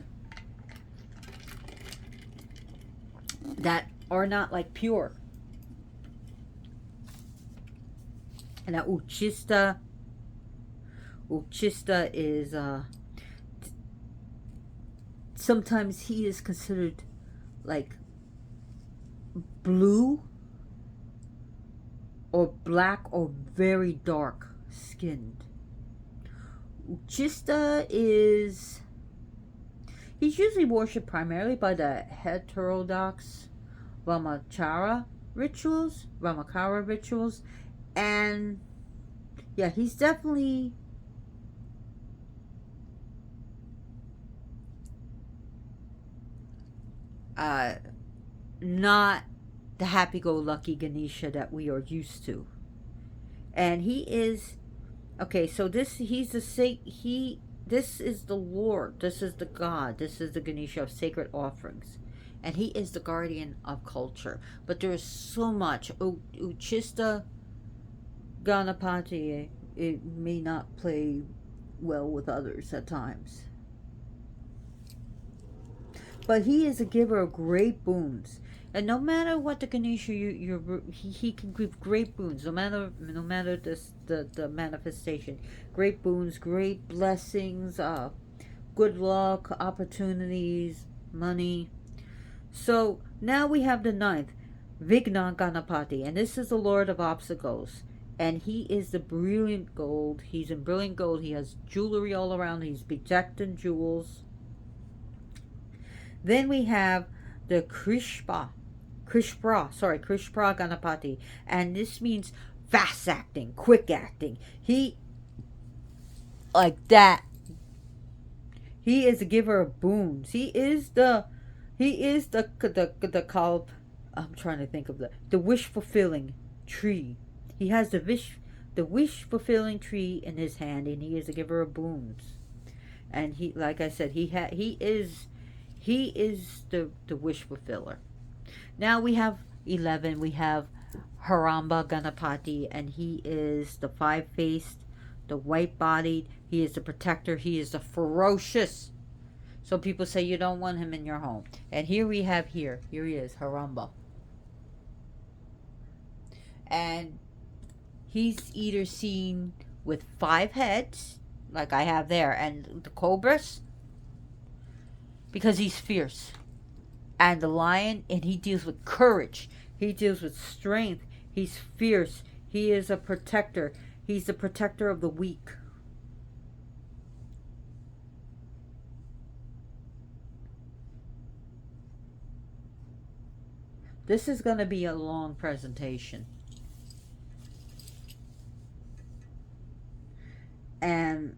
that are not like pure. And that Uchista is sometimes he is considered like blue or black or very dark skinned. Uchista he's usually worshipped primarily by the heterodox Ramakara rituals, and yeah, he's definitely not the happy-go-lucky Ganesha that we are used to. And he is so this is the Lord, this is the God, this is the Ganesha of sacred offerings, and he is the guardian of culture. But there is so much. Uchista Ganapati, it may not play well with others at times, but he is a giver of great boons. And no matter what the Ganesha he can give great boons. No matter the manifestation, great boons, great blessings, good luck, opportunities, money. So now we have the 9th, Vigna Ganapati, and this is the Lord of obstacles. And he is the brilliant gold. He's in brilliant gold. He has jewelry all around. He's bedecked in jewels. Then we have the Krishna Ganapati, and this means fast acting, quick acting. He like that. He is a giver of boons. He is the called. I'm trying to think of the wish fulfilling tree. He has the wish fulfilling tree in his hand, and he is a giver of boons. And he, like I said, he is the wish fulfiller. Now we have 11. We have Haramba Ganapati, and he is the 5-faced, the white-bodied. He is the protector. He is the ferocious. So people say you don't want him in your home. And here he is, Haramba. And he's either seen with 5 heads, like I have there, and the cobras, because he's fierce. And the lion, and he deals with courage. He deals with strength. He's fierce. He is a protector. He's the protector of the weak. This is going to be a long presentation. And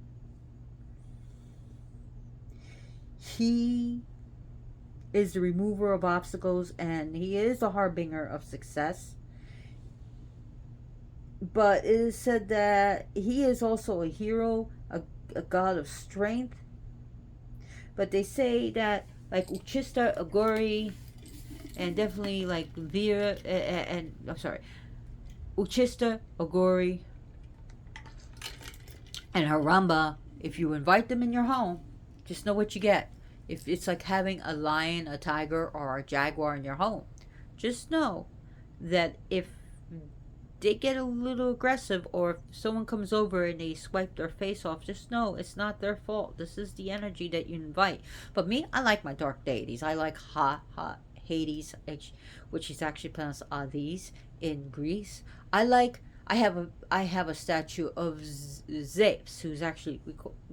he is the remover of obstacles, and he is a harbinger of success. But it is said that he is also a hero, a god of strength. But they say that like Uchista, Agori, and definitely like Veera, Uchista, Agori, and Haramba, if you invite them in your home, just know what you get. If it's like having a lion, a tiger, or a jaguar in your home, just know that if they get a little aggressive, or if someone comes over and they swipe their face off, just know it's not their fault. This is the energy that you invite. But me, I like my dark deities. I like Hades, which is actually pronounced Hades in Greece. I have a statue of Zeus, who's actually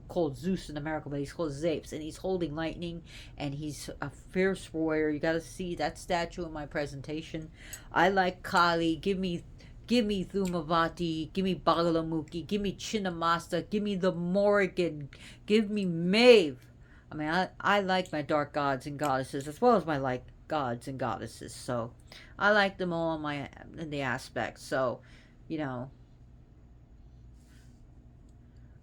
called Zeus in America, but he's called Zeus, and he's holding lightning, and he's a fierce warrior. You got to see that statue in my presentation. I like Kali. Give me Give me Thumavati, give me Bagalamukhi, give me Chinnamasta, give me the Morrigan, give me Maeve. I mean, I like my dark gods and goddesses as well as my light gods and goddesses. So I like them all in the aspects. So, you know.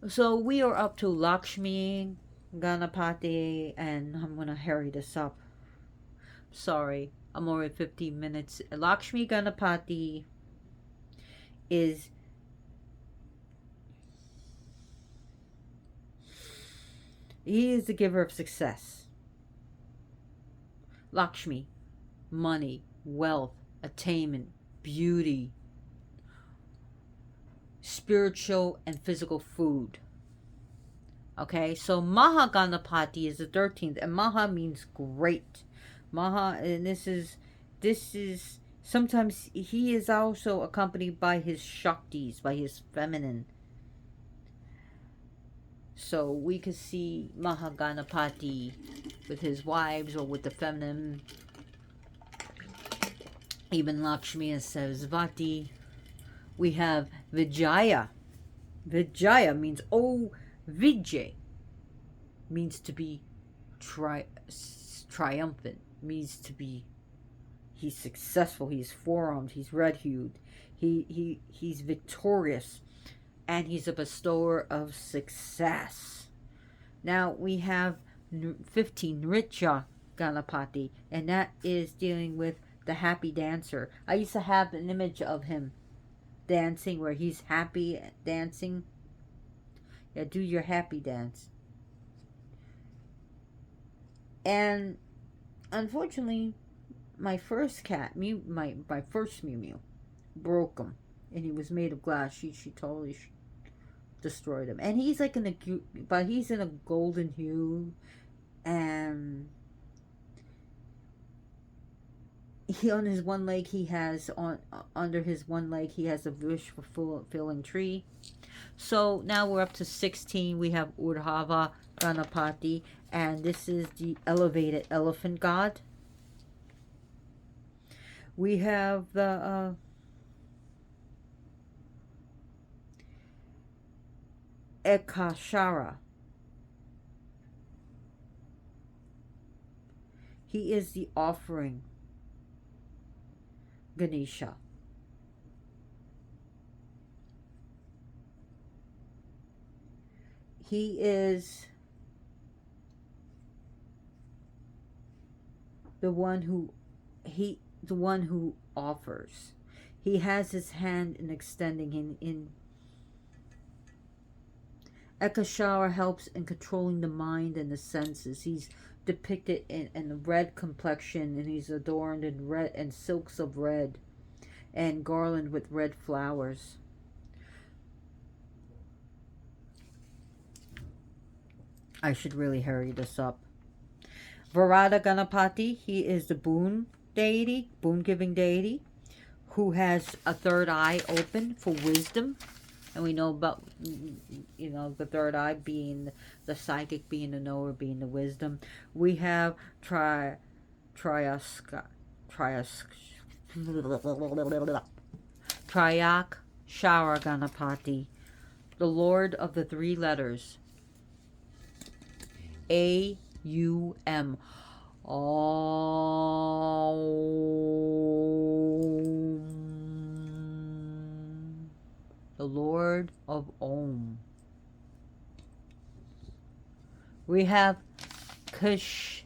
So we are up to Lakshmi, Ganapati, and I'm gonna hurry this up. Sorry, I'm already 15 minutes. Lakshmi Ganapati is he is the giver of success. Lakshmi, money, wealth, attainment, beauty, spiritual and physical food. Okay, so Maha Ganapati is the 13th, and Maha means great. Maha, and this is sometimes he is also accompanied by his Shaktis, by his feminine. So we could see Mahaganapati with his wives or with the feminine. Even Lakshmi and Sarasvati. We have Vijaya. Vijaya means, oh, Vijay means to be triumphant, means to be, he's successful, he's forearmed, he's red-hued, he's victorious, and he's a bestower of success. Now we have 15, Nritya Ganapati, and that is dealing with the happy dancer. I used to have an image of him dancing where he's happy dancing. Yeah, do your happy dance. And unfortunately, my first cat, my first Mew Mew, broke him, and he was made of glass. She totally destroyed him. And he's like but he's in a golden hue, and he on his one leg he has under his one leg he has a wish fulfilling tree. So now we're up to 16. We have Urdhava Ganapati, and this is the elevated elephant god. We have the Ekashara. He is the offering Ganesha. He is the one who offers. He has his hand in extending in Ekashara helps in controlling the mind and the senses. He's depicted in a red complexion, and he's adorned in red and silks of red and garland with red flowers. I should really hurry this up. Varada Ganapati, he is the boon deity, boon-giving deity, who has a third eye open for wisdom. And we know about, the third eye being the psychic, being the knower, being the wisdom. We have Triakshara Ganapati, the Lord of the three letters. A-U-M. The Lord of Om. We have Kshipra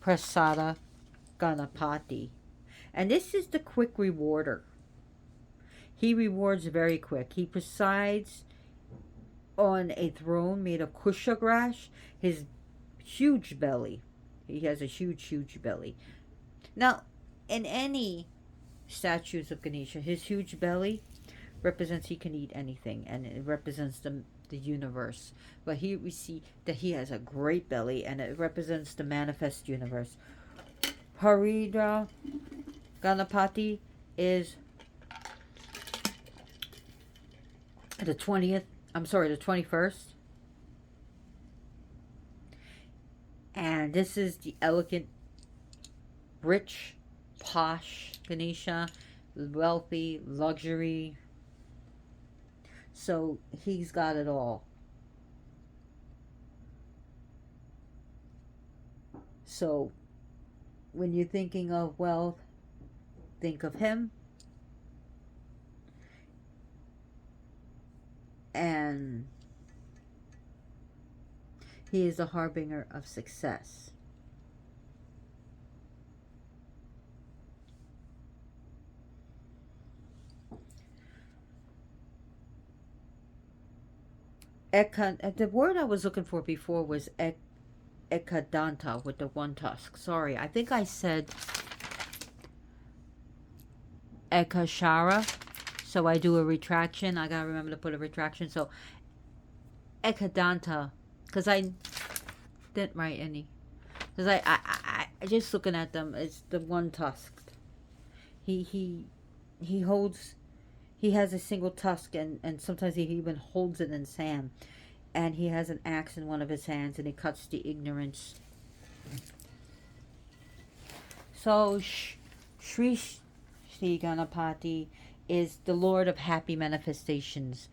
Prasada Ganapati. And this is the quick rewarder. He rewards very quick. He presides on a throne made of kusha grass. His huge belly. He has a huge belly. Now, in any statues of Ganesha, his huge belly represents he can eat anything, and it represents the universe. But here we see that he has a great belly, and it represents the manifest universe. Haridra Ganapati is the 21st. And this is the elegant, rich, posh Ganesha, wealthy, luxury. So he's got it all. So when you're thinking of wealth, think of him. And he is a harbinger of success. The word I was looking for before was EKADANTA with the one tusk. Sorry, I think I said Ekashara. So I do a retraction. I gotta remember to put a retraction. So EKADANTA, because I didn't write any. Because I just looking at them, it's the one tusked. He holds, he has a single tusk, and sometimes he even holds it in his hand. And he has an axe in one of his hands, and he cuts the ignorance. So Sri Ganapati is the Lord of happy manifestations.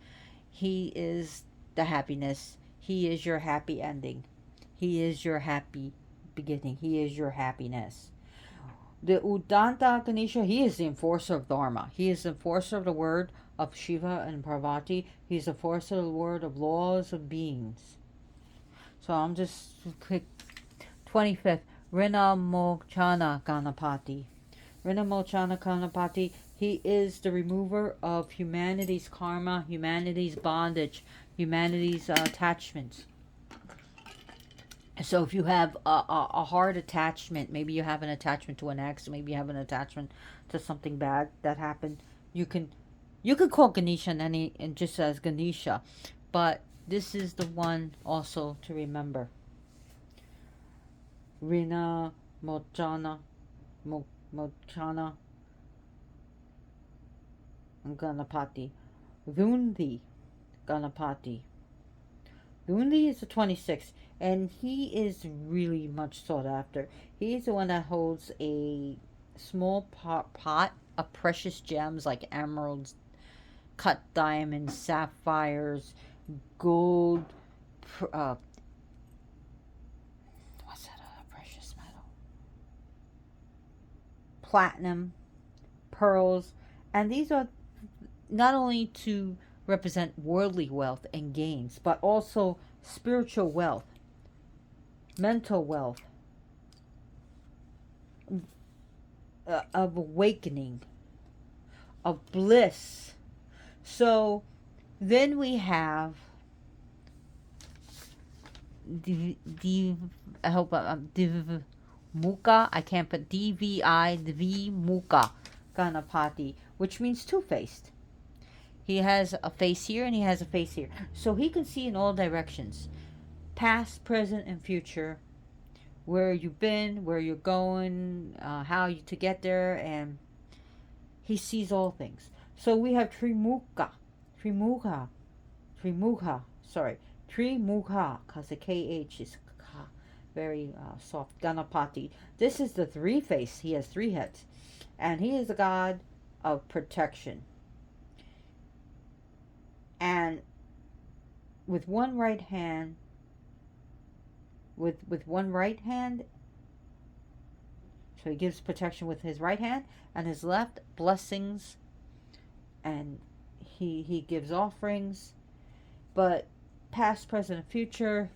He is the happiness. He is your happy ending. He is your happy beginning. He is your happiness. The Udanta Ganesha, he is the enforcer of Dharma. He is the enforcer of the word of Shiva and Parvati. He is the enforcer of the word of laws of beings. So I'm just quick. 25th, Rina Mochana Ganapati. Rina Mochana Ganapati, he is the remover of humanity's karma, humanity's bondage, humanity's attachments. So if you have a hard attachment, maybe you have an attachment to an ex, maybe you have an attachment to something bad that happened, you can call Ganesha and just as Ganesha, but this is the one also to remember. Rina Mochana Ganapati. Vundi Ganapati. Vundi is the 26th, and he is really much sought after. He's the one that holds a small pot of precious gems like emeralds, cut diamonds, sapphires, gold, what's that precious metal? Platinum, pearls, and these are not only to represent worldly wealth and gains, but also spiritual wealth, mental wealth, of awakening, of bliss. So then we have I hope Muka, I can't put DVI Muka Ganapati, which means two-faced. He has a face here and he has a face here. So he can see in all directions. Past, present, and future. Where you've been, where you're going, how you to get there, and he sees all things. So we have Trimuka, because the KH is very soft. Ganapati. This is the three face. He has three heads. And he is the god of protection. And with one right hand, so he gives protection with his right hand, and his left blessings, and he gives offerings. But past, present, and future,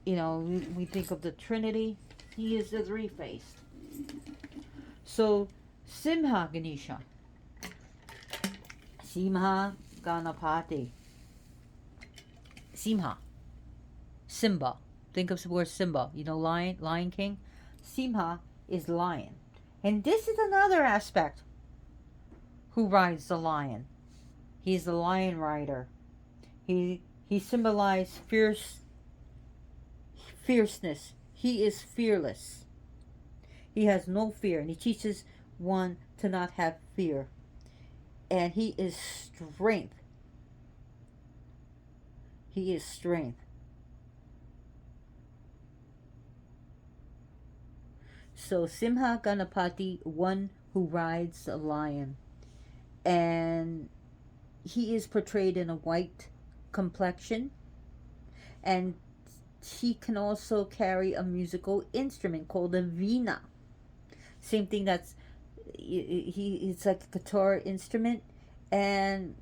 we think of the Trinity. He is the three-faced. So Simha Ganesha, Simha Ganapati, Simha, Simba. Think of the word Simba. Lion King. Simha is lion, and this is another aspect. Who rides the lion? He's the lion rider. He symbolized fierceness. He is fearless. He has no fear, and he teaches one to not have fear. And he is strength. He is strength. So Simha Ganapati, one who rides a lion, and he is portrayed in a white complexion, and he can also carry a musical instrument called a veena. Same thing. It's like a guitar instrument, and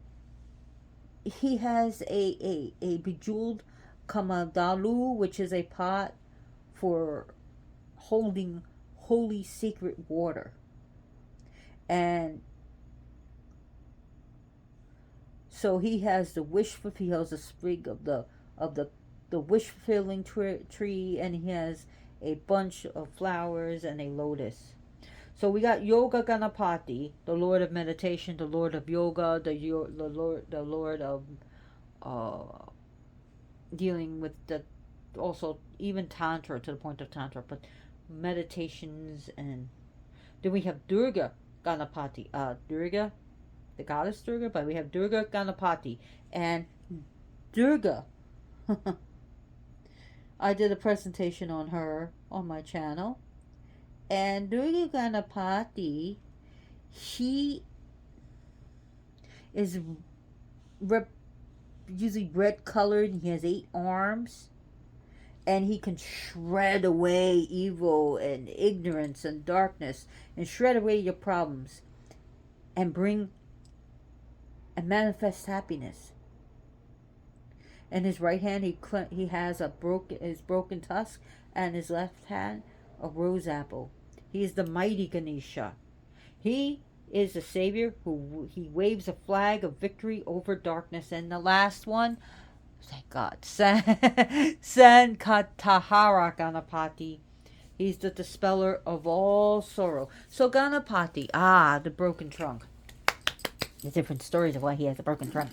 he has a bejeweled kamadalu, which is a pot for holding holy sacred water. And so he has the he has a sprig of the wish fulfilling tree, and he has a bunch of flowers and a lotus. So we got Yoga Ganapati, the Lord of meditation, the Lord of yoga, the Lord of uh, dealing with the also even tantra, to the point of tantra, but meditations. And then we have Durga Ganapati, Durga, the goddess Durga, but we have Durga Ganapati, and Durga. I did a presentation on her on my channel, and Durga Ganapati, he is usually red colored. He has 8 arms, and he can shred away evil and ignorance and darkness, and shred away your problems, and bring and manifest happiness. In his right hand, he has his broken tusk, and his left hand a rose apple. He is the mighty Ganesha. He is the savior who he waves a flag of victory over darkness. And the last one, thank God, Sankatahara Ganapati. He's the dispeller of all sorrow. So Ganapati, the broken trunk. There's different stories of why he has a broken trunk.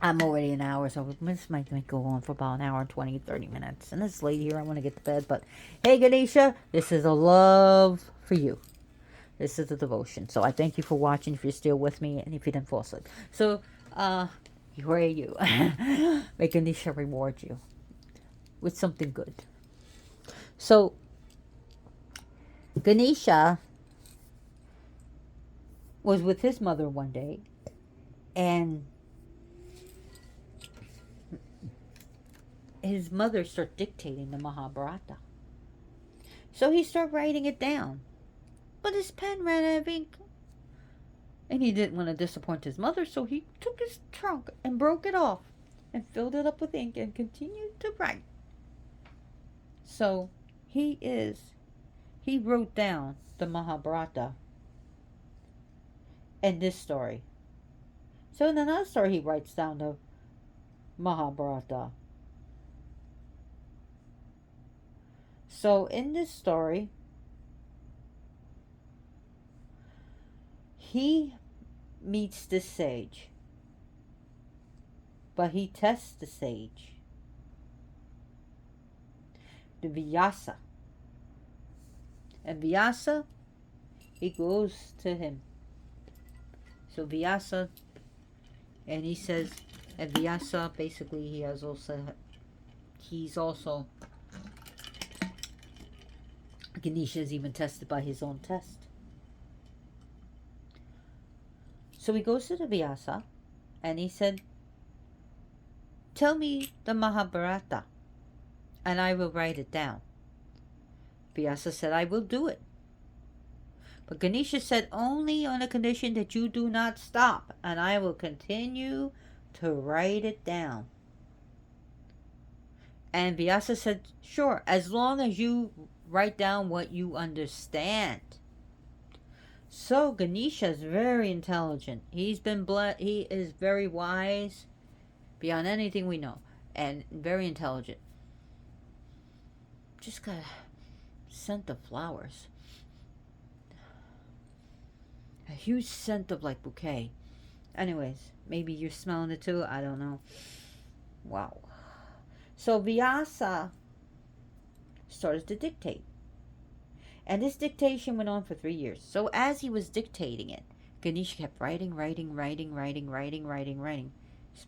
I'm already an hour, so this might go on for about an hour, 20, 30 minutes. And it's late here. I want to get to bed. But hey, Ganesha, this is a love for you. This is a devotion. So I thank you for watching, if you're still with me, and if you didn't fall asleep. So, where are you? May Ganesha reward you with something good. So, Ganesha was with his mother one day, and his mother started dictating the Mahabharata. So he started writing it down, but his pen ran out of ink, and he didn't want to disappoint his mother, so he took his trunk and broke it off and filled it up with ink and continued to write. So he wrote down the Mahabharata and this story. So in another story, he writes down the Mahabharata. So in this story, he meets this sage, but he tests the sage, the Vyasa. And Vyasa, he goes to him. So Vyasa, and he says, and Vyasa, basically he's also, Ganesha is even tested by his own test. So he goes to the Vyasa, and he said, tell me the Mahabharata, and I will write it down. Vyasa said, I will do it. But Ganesha said, only on the condition that you do not stop, and I will continue to write it down. And Vyasa said, sure, as long as you write down what you understand. So Ganesha is very intelligent. He is very wise beyond anything we know, and very intelligent. Just got a scent of flowers. A huge scent of like bouquet. Anyways, maybe you're smelling it too. I don't know. Wow. So Vyasa started to dictate. And this dictation went on for 3 years. So as he was dictating it, Ganesha kept writing. His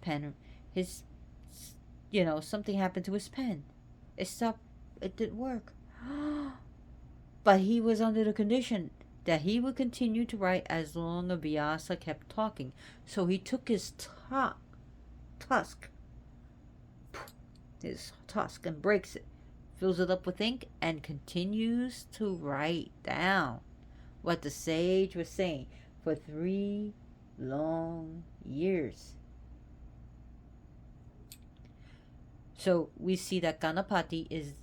pen, something happened to his pen. It stopped It didn't work. But he was under the condition that he would continue to write as long as Vyasa kept talking. So he took his tusk, and breaks it, fills it up with ink, and continues to write down what the sage was saying for 3 long years. So we see that Ganapati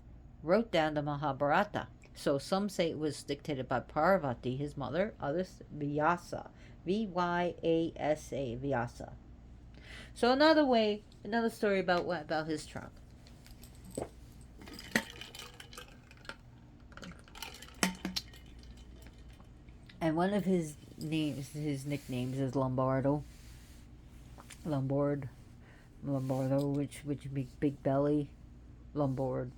wrote down the Mahabharata. So some say it was dictated by Parvati, his mother, others Vyasa, Vyasa, Vyasa. So another story about his trunk. And one of his nicknames is Lombardo, which means big belly, Lombardo.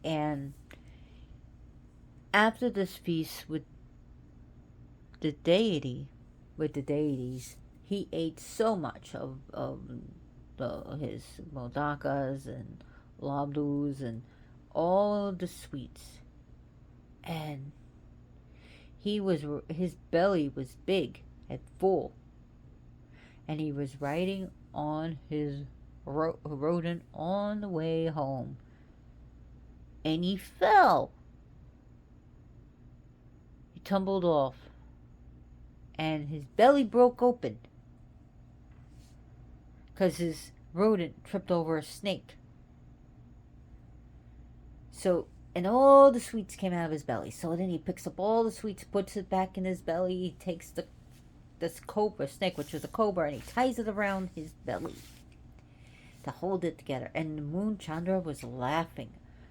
And after this feast with the deities, he ate so much of his modakas and ladus and all of the sweets, and his belly was big and full, and he was riding on his rodent on the way home, and he fell. He tumbled off, and his belly broke open because his rodent tripped over a snake. So, and all the sweets came out of his belly. So then he picks up all the sweets, puts it back in his belly. He takes this snake, which was a cobra, and he ties it around his belly to hold it together. And the moon, Chandra, was laughing.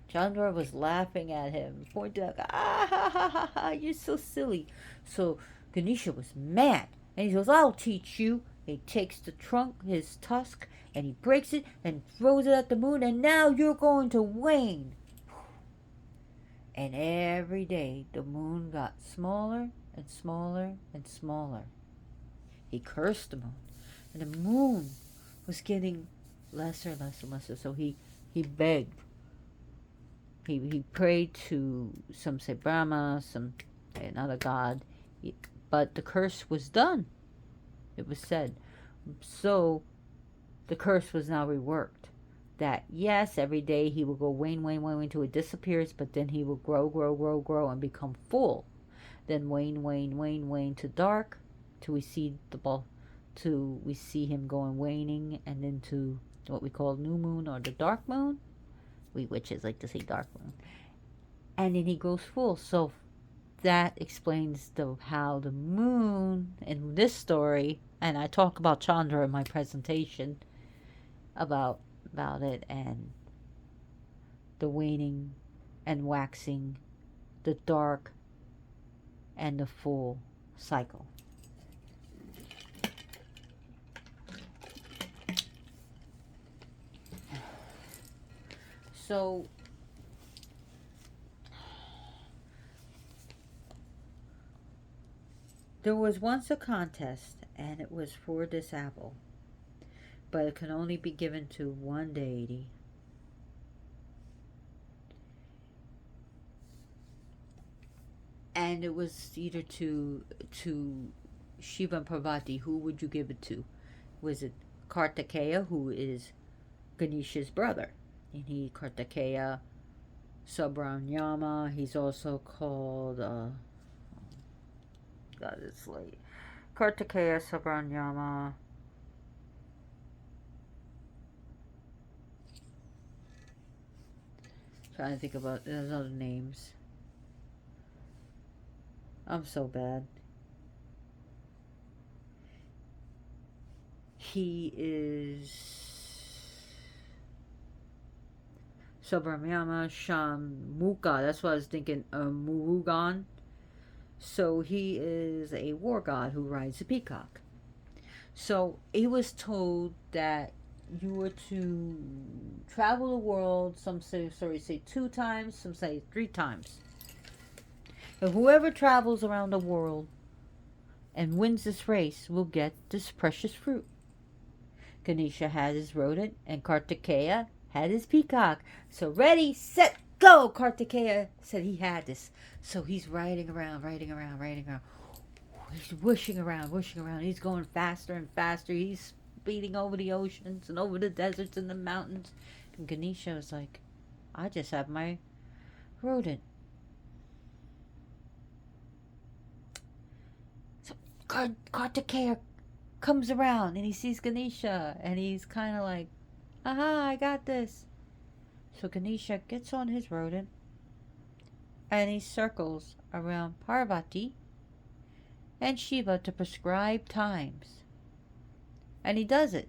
Chandra was laughing at him, pointing out, you're so silly. So Ganesha was mad, and he goes, I'll teach you. He takes the trunk, his tusk, and he breaks it and throws it at the moon, and now you're going to wane. And every day the moon got smaller and smaller and smaller. He cursed the moon, and the moon was getting lesser and lesser and lesser. So he begged. He prayed to, some say Brahma, some say another god, but the curse was done, it was said. So the curse was now reworked. That yes, every day he will go wane until it disappears, but then he will grow and become full. Then wane to dark, till we see him going waning, and then to what we call new moon or the dark moon. We witches like to say dark moon. And then he goes full. So that explains how the moon in this story, and I talk about Chandra in my presentation about it, and the waning and waxing, the dark and the full cycle. So there was once a contest, and it was for this apple, but it can only be given to one deity. And it was either to Shiva and Parvati. Who would you give it to? Was it Kartikeya, who is Ganesha's brother? And he, Kartikeya Subrahmanyama, he's also called, God, it's late. Kartikeya Subrahmanyama. Trying to think about, there's other names. I'm so bad. He is Subrahmanyama Shamuka. That's what I was thinking. Murugan. So he is a war god who rides a peacock. So he was told that you were to travel the world. Some say 2 times. Some say 3 times. And whoever travels around the world and wins this race will get this precious fruit. Ganesha had his rodent, and Kartikeya had his peacock. So ready, set, go! Kartikeya said he had this. So he's riding around. He's whooshing around. He's going faster and faster. He's speeding over the oceans and over the deserts and the mountains. And Ganesha was like, I just have my rodent. So Kartikeya comes around and he sees Ganesha and he's kind of like, aha, I got this. So Ganesha gets on his rodent and he circles around Parvati and Shiva to prescribe times. And he does it.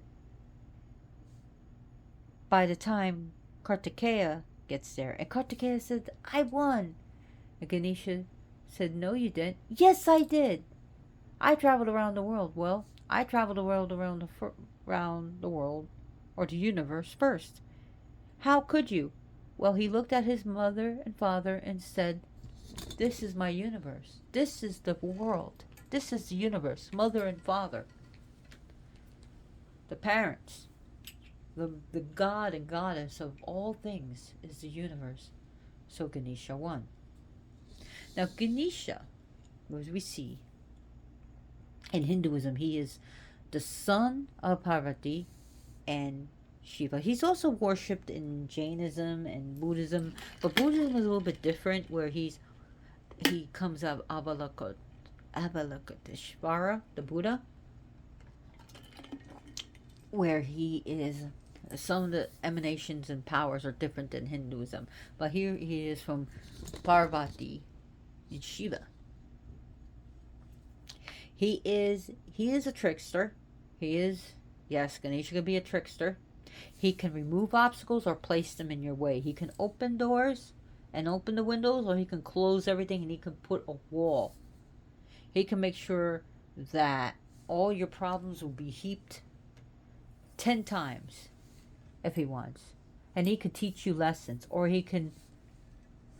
By the time Kartikeya gets there, and Kartikeya said, I won. And Ganesha said, no, you didn't. Yes, I did. I traveled around the world. Well, I traveled around the world, or the universe first. How could you? Well, he looked at his mother and father and said, this is my universe. This is the world. This is the universe. Mother and father. The parents. The god and goddess of all things is the universe. So Ganesha won. Now Ganesha, as we see, in Hinduism, he is the son of Parvati and Shiva. He's also worshipped in Jainism and Buddhism, but Buddhism is a little bit different, where he comes out of Avalokiteshvara, the Buddha, where he is. Some of the emanations and powers are different than Hinduism, but here he is from Parvati and Shiva. He is a trickster. Yes, Ganesha can be a trickster. He can remove obstacles or place them in your way. He can open doors and open the windows, or he can close everything and he can put a wall. He can make sure that all your problems will be heaped 10 times if he wants. And he can teach you lessons, or he can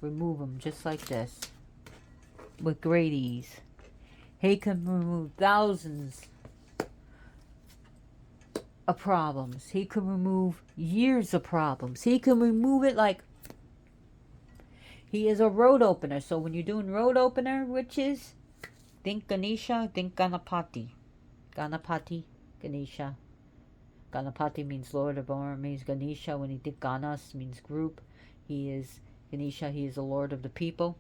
remove them just like this with great ease. He can remove thousands of problems. He can remove years of problems. He can remove it like... He is a road opener. So when you're doing road opener, which is... Think Ganesha, think Ganapati. Ganapati, Ganesha. Ganapati means Lord of Armies. Ganesha, when you think Ganas, means group. He is Ganesha, he is the Lord of the people.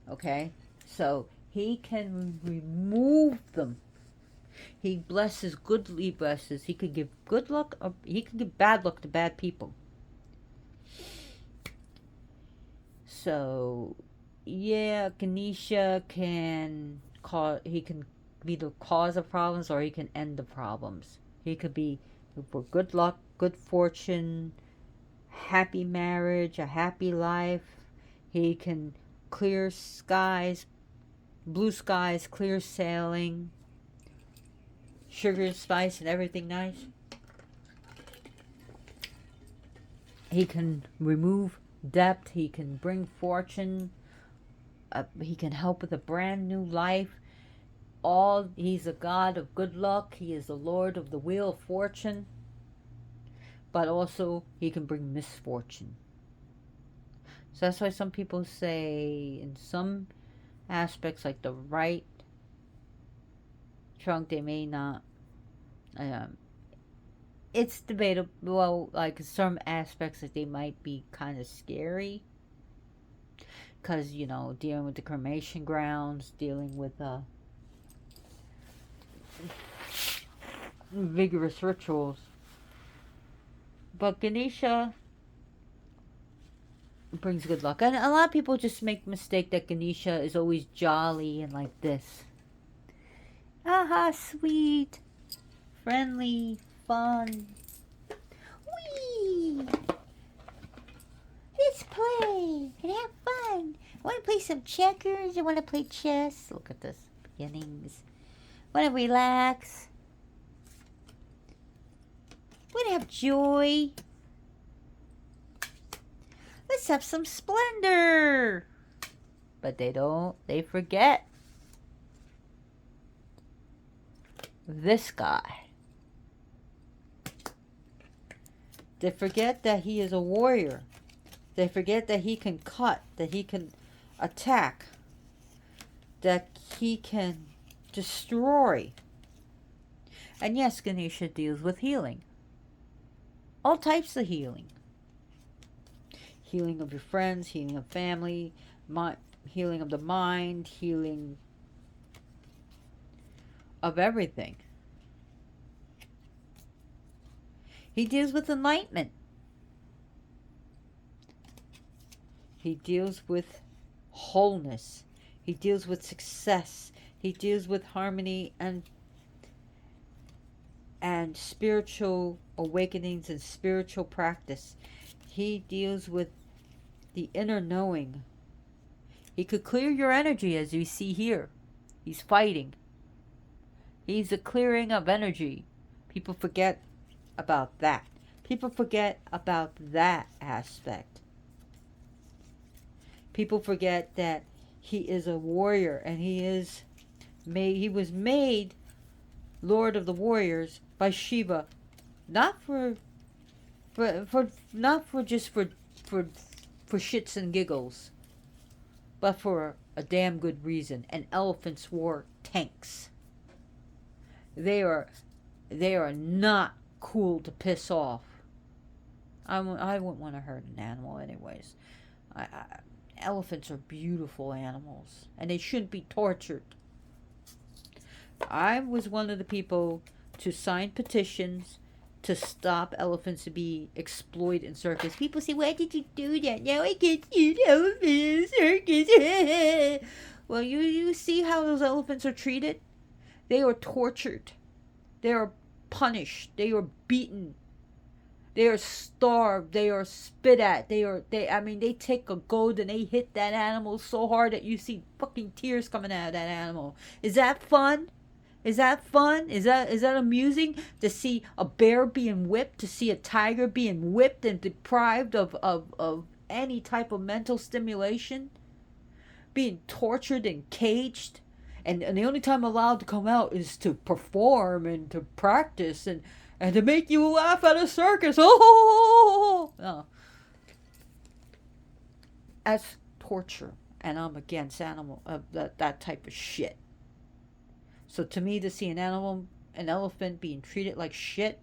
Okay, so he can remove them. He blesses, goodly blesses. He could give good luck, or he could give bad luck to bad people. So, yeah, Ganesha can cause, he can be the cause of problems, or he can end the problems. He could be for good luck, good fortune, happy marriage, a happy life. He can clear skies, blue skies, clear sailing, sugar, spice, and everything nice. He can remove debt. He can bring fortune. He can help with a brand new life. He's a god of good luck. He is the lord of the wheel of fortune. But also, he can bring misfortune. So that's why some people say, in some aspects, like the right trunk, they may not... it's debatable. Well, like some aspects that they might be kind of scary. Because, you know, dealing with the cremation grounds, dealing with vigorous rituals. But Ganesha brings good luck. And a lot of people just make the mistake that Ganesha is always jolly and like this. Aha, sweet, friendly, fun. Whee! Let's play and have fun. Want to play some checkers? You want to play chess? Look at this. Beginnings. Want to relax? Want to have joy? Let's have some splendor. But they forget this guy. They forget that he is a warrior. They forget that he can cut, that he can attack, that he can destroy. And yes, Ganesha deals with healing. All types of healing. Healing of your friends, healing of family, healing of the mind, healing of everything. He deals with enlightenment. He deals with wholeness. He deals with success. He deals with harmony and spiritual awakenings and spiritual practice. He deals with the inner knowing. He could clear your energy, as you see here. He's fighting. He's a clearing of energy. People forget about that. People forget about that aspect. People forget that he is a warrior, and he was made Lord of the Warriors by Shiva, not for shits and giggles, but for a damn good reason. And elephants were tanks. They are not cool to piss off. I wouldn't want to hurt an animal anyways. Elephants are beautiful animals, and they shouldn't be tortured. I was one of the people to sign petitions to stop elephants to be exploited in circus. People say, why did you do that? Now I can't see an elephant in a circus. Well, you see how those elephants are treated? They are tortured. They are punished. They are beaten. They are starved. They are spit at. They take a goad and they hit that animal so hard that you see fucking tears coming out of that animal. Is that fun? Is that fun? Is that amusing to see a bear being whipped, to see a tiger being whipped and deprived of any type of mental stimulation? Being tortured and caged, and the only time allowed to come out is to perform and to practice and to make you laugh at a circus. Oh, no. That's torture, and I'm against that type of shit. So to me, to see an elephant being treated like shit,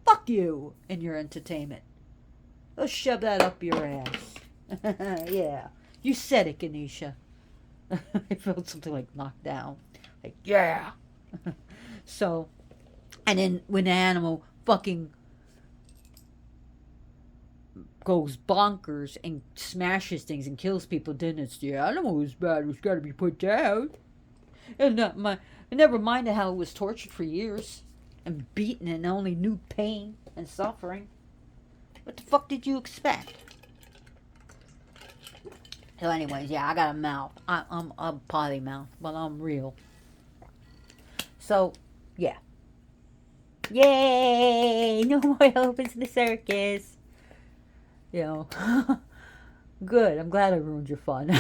fuck you and your entertainment. Let's shove that up your ass. Yeah, you said it, Ganesha. I felt something like knocked down. Like, yeah. So, and then when the animal fucking goes bonkers and smashes things and kills people, then it's the animal who's bad, who's got to be put down. And never mind how it was tortured for years and beaten and only knew pain and suffering. What the fuck did you expect? So anyways, yeah, I got a mouth. I'm a potty mouth, but I'm real. So, yeah. Yay! No more elephants in the circus. You know. Good. I'm glad I ruined your fun.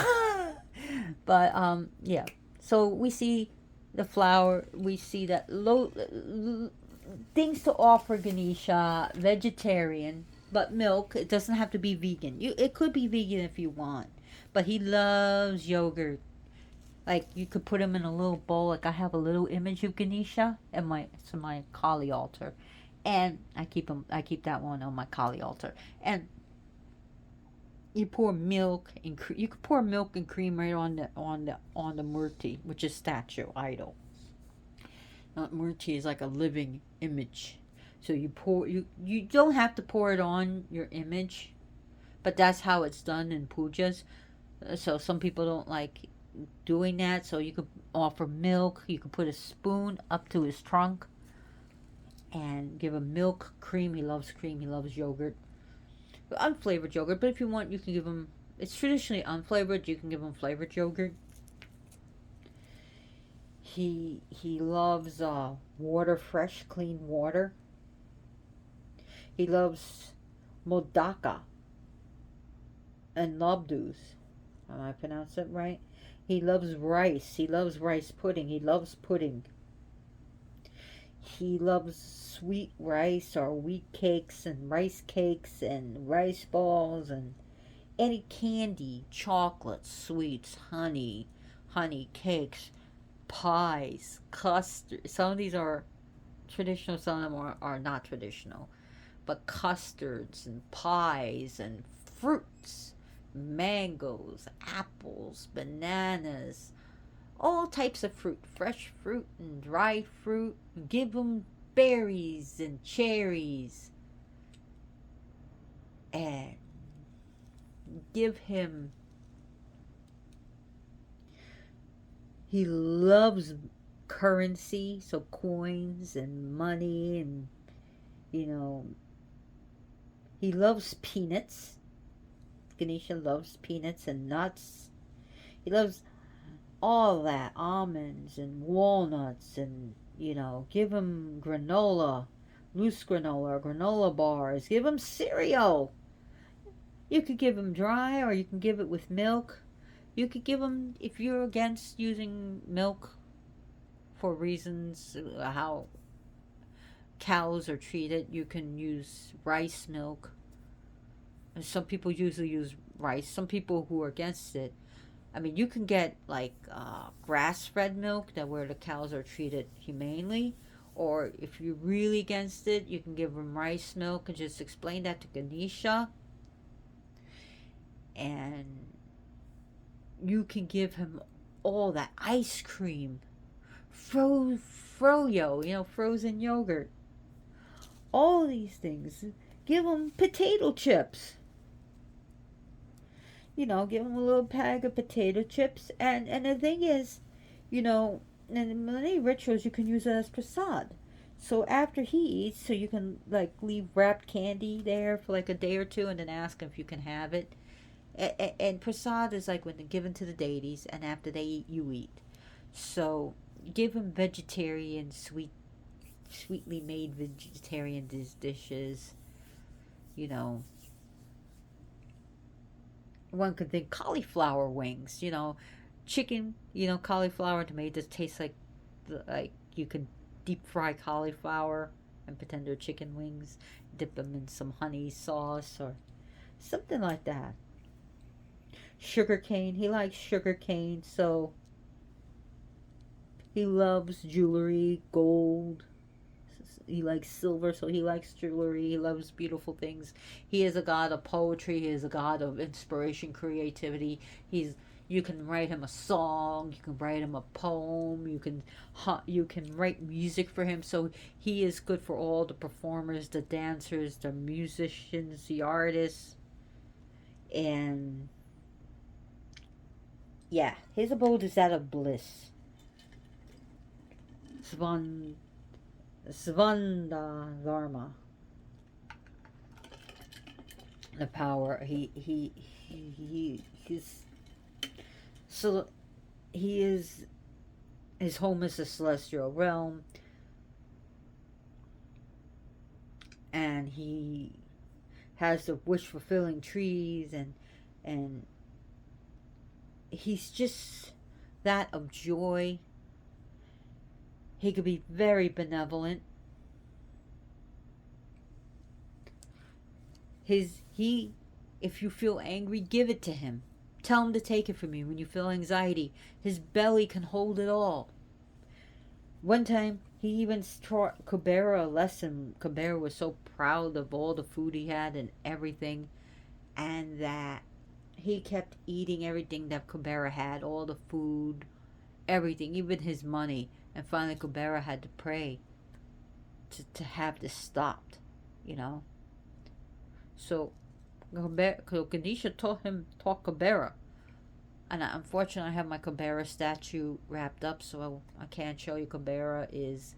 But, yeah. So we see the flower. We see that things to offer Ganesha. Vegetarian. But milk. It doesn't have to be vegan. It could be vegan if you want. But he loves yogurt. Like, you could put him in a little bowl. Like, I have a little image of Ganesha at my Kali altar. And I keep that one on my Kali altar. And you pour milk and you could pour milk and cream right on the murti, which is statue, idol. Murti is like a living image. So you don't have to pour it on your image, but that's how it's done in pujas. So some people don't like doing that. So you could offer milk. You could put a spoon up to his trunk and give him milk, cream. He loves cream. He loves yogurt, unflavored yogurt. But if you want, you can give him. It's traditionally unflavored. You can give him flavored yogurt. He loves water, fresh, clean water. He loves modaka and labdus. Am I pronouncing it right? He loves rice. He loves rice pudding. He loves pudding. He loves sweet rice or wheat cakes and rice cakes and rice balls and any candy, chocolate, sweets, honey cakes, pies, custard. Some of these are traditional, some of them are not traditional. But custards and pies and fruits, mangoes, apples, bananas, all types of fruit, fresh fruit and dry fruit. Give them berries and cherries, and give him. He loves currency, so coins and money, and you know, he loves peanuts. Ganesha loves peanuts and nuts. He loves all that, almonds and walnuts, and give him granola, loose granola, granola bars. Give him cereal. You could give him dry, or you can give it with milk. You could give him, if you're against using milk for reasons how cows are treated, you can use rice milk. And some people usually use rice. Some people who are against it, I mean, you can get like grass-fed milk that where the cows are treated humanely, or if you're really against it, you can give them rice milk and just explain that to Ganesha, and you can give him all that ice cream, froyo, frozen yogurt, all these things. Give him potato chips. Give him a little bag of potato chips. And the thing is, in many rituals, you can use it as prasad. So after he eats, so you can like leave wrapped candy there for like a day or two, and then ask him if you can have it. And prasad is like when they're given to the deities, and after they eat, you eat. So give him vegetarian, sweetly made vegetarian dishes. You know, one could think cauliflower wings. Chicken. Cauliflower and tomatoes taste like you can deep fry cauliflower and pretend they're chicken wings. Dip them in some honey sauce or something like that. Sugar cane. He likes sugar cane, so he loves jewelry, gold. He likes silver, so he likes jewelry. He loves beautiful things. He is a god of poetry. He is a god of inspiration, creativity. You can write him a song. You can write him a poem. You can write music for him. So he is good for all the performers, the dancers, the musicians, the artists, and yeah, his abode is that of bliss. Svandharma, the power. He's so he is. His home is the celestial realm, and he has the wish fulfilling trees, and he's just that of joy. He could be very benevolent. If you feel angry, give it to him. Tell him to take it from you. When you feel anxiety, his belly can hold it all. One time, he even taught Kubera a lesson. Kubera was so proud of all the food he had and everything, and that he kept eating everything that Kubera had, all the food, everything, even his money. And finally, Kubera had to pray to have this stopped, you know. So Ganesha taught Kubera. And unfortunately, I have my Kubera statue wrapped up, so I can't show you. Kubera is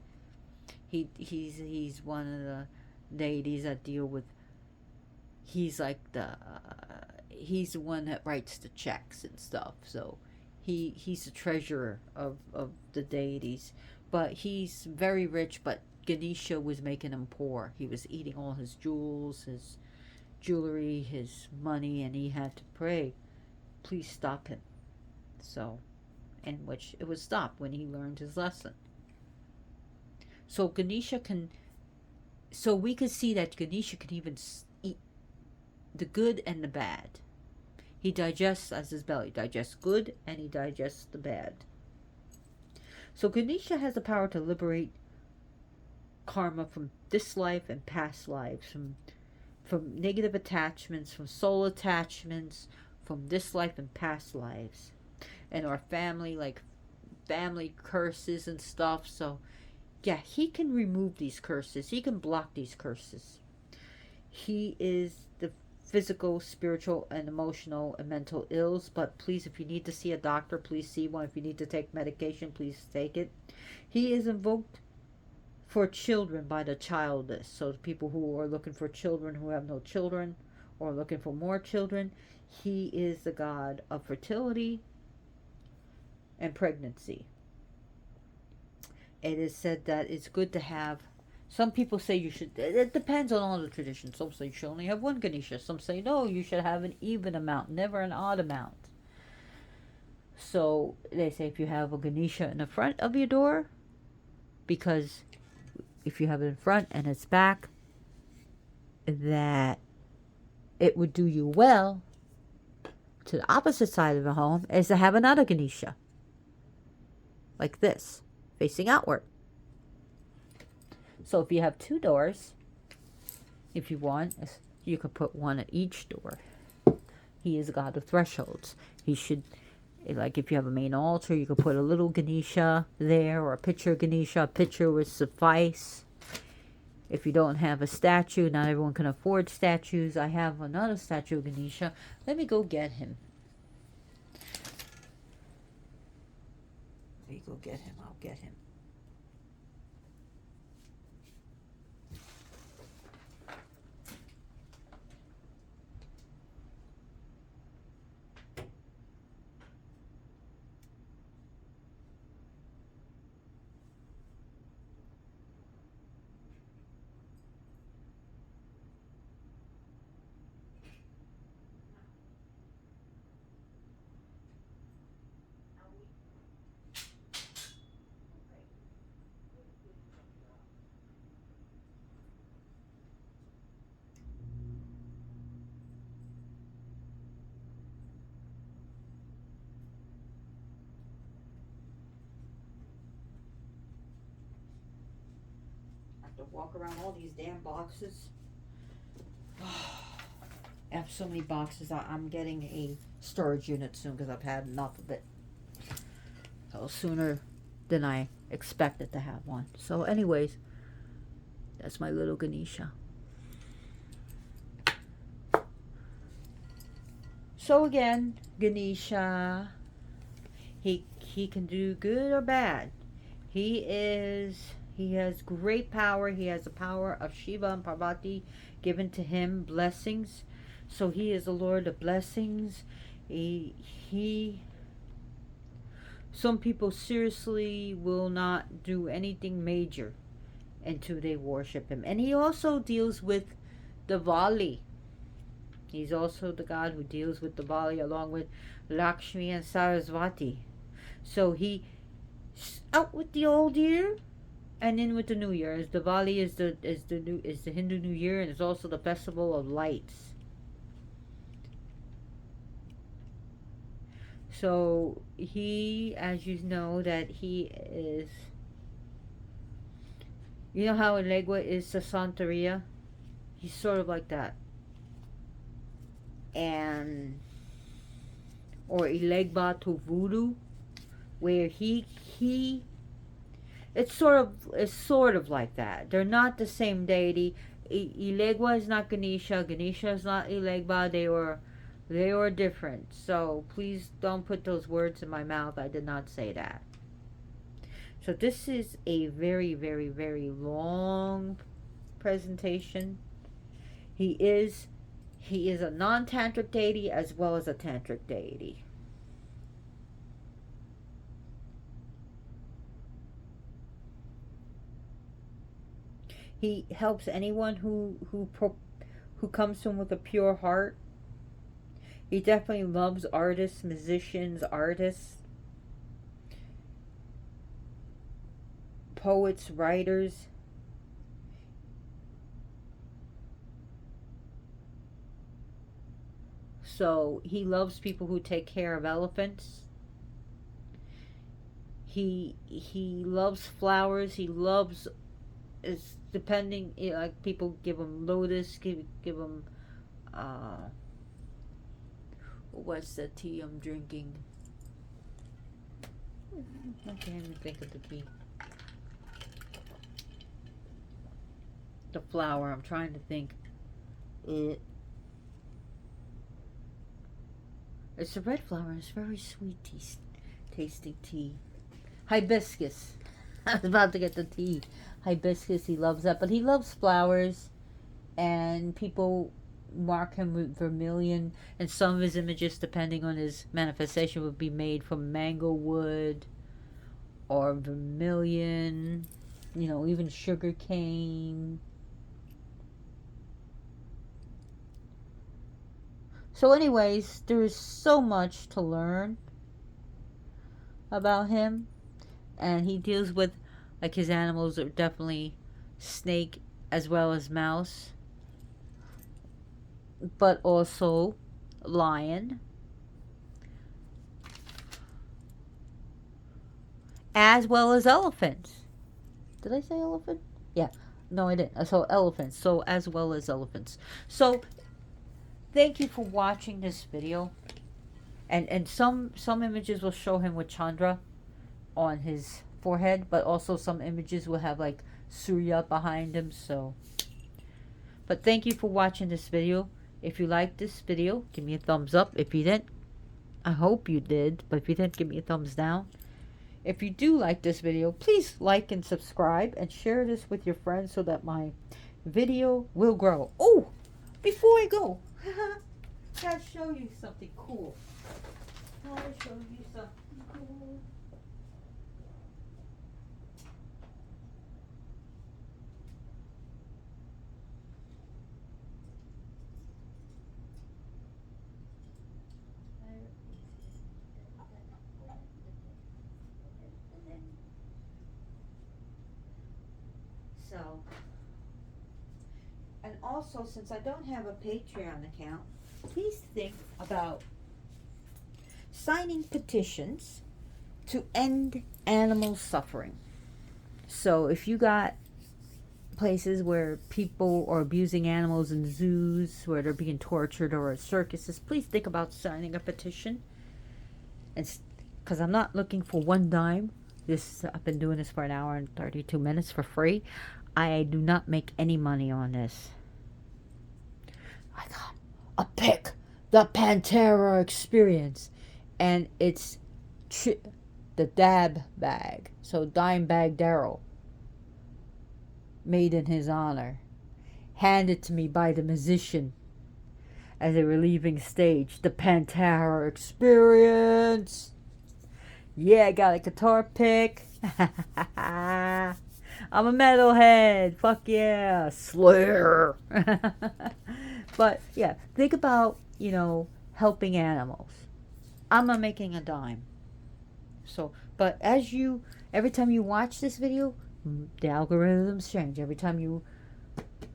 he's one of the deities that deal with. He's like he's the one that writes the checks and stuff. So he's the treasurer of the deities, but he's very rich. But Ganesha was making him poor. He was eating all his jewels, his jewelry, his money, and he had to pray, please stop him. So, in which it was stopped when he learned his lesson. So Ganesha can, so we could see that Ganesha can even eat the good and the bad. He digests as his belly, digests good and he digests the bad. So Ganesha has the power to liberate karma from this life and past lives, from negative attachments, from soul attachments, from this life and past lives, and our family, like family curses and stuff. So yeah, he can remove these curses. He can block these curses. He is the physical, spiritual, and emotional and mental ills. But please, if you need to see a doctor, please see one. If you need to take medication, please take it. He is invoked for children by the childless. So the people who are looking for children who have no children, or looking for more children, he is the god of fertility and pregnancy. It is said that it's good to have. Some people say you should. It depends on all the traditions. Some say you should only have one Ganesha. Some say no, you should have an even amount, never an odd amount. So they say if you have a Ganesha in the front of your door, because if you have it in front and it's back, that it would do you well. To the opposite side of the home is to have another Ganesha, like this, facing outward. So if you have two doors, if you want, you could put one at each door. He is a god of thresholds. He should, like if you have a main altar, you could put a little Ganesha there, or a picture of Ganesha. A picture would suffice. If you don't have a statue, not everyone can afford statues. I have another statue of Ganesha. Let me go get him. Let me go get him. I'll get him. To walk around all these damn boxes. I have so many boxes. I'm getting a storage unit soon because I've had enough of it. So sooner than I expected to have one. So anyways, that's my little Ganesha. So again, Ganesha, he can do good or bad. He has great power. He has the power of Shiva and Parvati given to him, blessings. So he is the Lord of blessings. Some people seriously will not do anything major until they worship him. And he also deals with the Vali. He's also the god who deals with the Vali along with Lakshmi and Sarasvati. So he out with the old year and in with the new year. As Diwali is the Hindu New Year, and it's also the festival of lights. So he, as you know, that he is. You know how Elegua is to Santeria? He's sort of like that. And or Elegba to Voodoo, where he it's sort of like that. They're not the same deity. Elegua is not Ganesha. Ganesha is not Elegba. They were different. So please don't put those words in my mouth. I did not say that. So this is a very, very, very long presentation. He is a non-tantric deity as well as a tantric deity. He helps anyone who comes to him with a pure heart. He definitely loves artists, musicians, artists. poets, writers. So he loves people who take care of elephants. He loves flowers. He loves, it's depending, like people give him lotus, give him what's the tea I'm drinking? I can't even think of the tea. The flower, I'm trying to think. It's a red flower. It's very sweet tasting tea. Hibiscus. I was about to get the tea. Hibiscus, he loves that. But he loves flowers. And people mark him with vermilion. And some of his images, depending on his manifestation, would be made from mango wood or vermilion. You know, even sugar cane. So anyways, there's so much to learn about him. And he deals with, like, his animals are definitely snake as well as mouse, but also lion, as well as elephants. Did I say elephant? Yeah. No, I didn't. So elephants. So as well as elephants. So thank you for watching this video. And some images will show him with Chandra on his forehead, but also some images will have like Surya behind him. So, but thank you for watching this video. If you liked this video, give me a thumbs up. If you didn't, I hope you did, but if you didn't, give me a thumbs down. If you do like this video, please like and subscribe and share this with your friends so that my video will grow. Oh, before I go, gotta show you something cool. Gotta show you something cool. So, and also, since I don't have a Patreon account, please think about signing petitions to end animal suffering. So if you got places where people are abusing animals in zoos, where they're being tortured, or at circuses, please think about signing a petition. And because I'm not looking for one dime. I've been doing this for an hour and 32 minutes for free. I do not make any money on this. I got a pick, the Pantera Experience, and it's the dab bag. So Dime Bag Daryl, made in his honor, handed to me by the musician as they were leaving stage. The Pantera Experience. Yeah, I got a guitar pick. I'm a metalhead. Fuck yeah. Slayer. But yeah, think about, helping animals. I'm not making a dime. So, but every time you watch this video, the algorithms change. Every time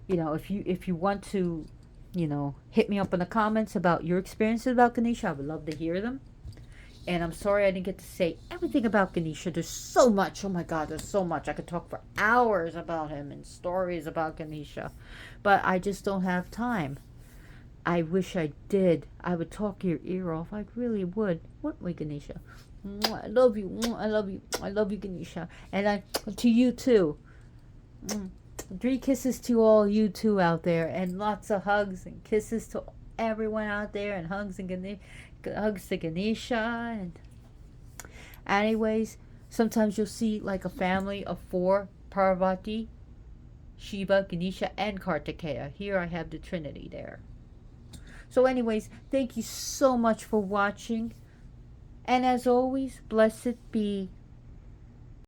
if you want to, hit me up in the comments about your experiences about Ganesha, I would love to hear them. And I'm sorry I didn't get to say everything about Ganesha. There's so much. Oh my God, there's so much. I could talk for hours about him and stories about Ganesha. But I just don't have time. I wish I did. I would talk your ear off. I really would. Wouldn't we, Ganesha? I love you. I love you. I love you, Ganesha. And to you too. 3 kisses to all you too out there. And lots of hugs and kisses to everyone out there. And hugs to Ganesha. And anyways, sometimes you'll see like a family of 4: Parvati, Shiva, Ganesha, and Kartikeya. Here I have the Trinity there. So anyways, thank you so much for watching. And as always, blessed be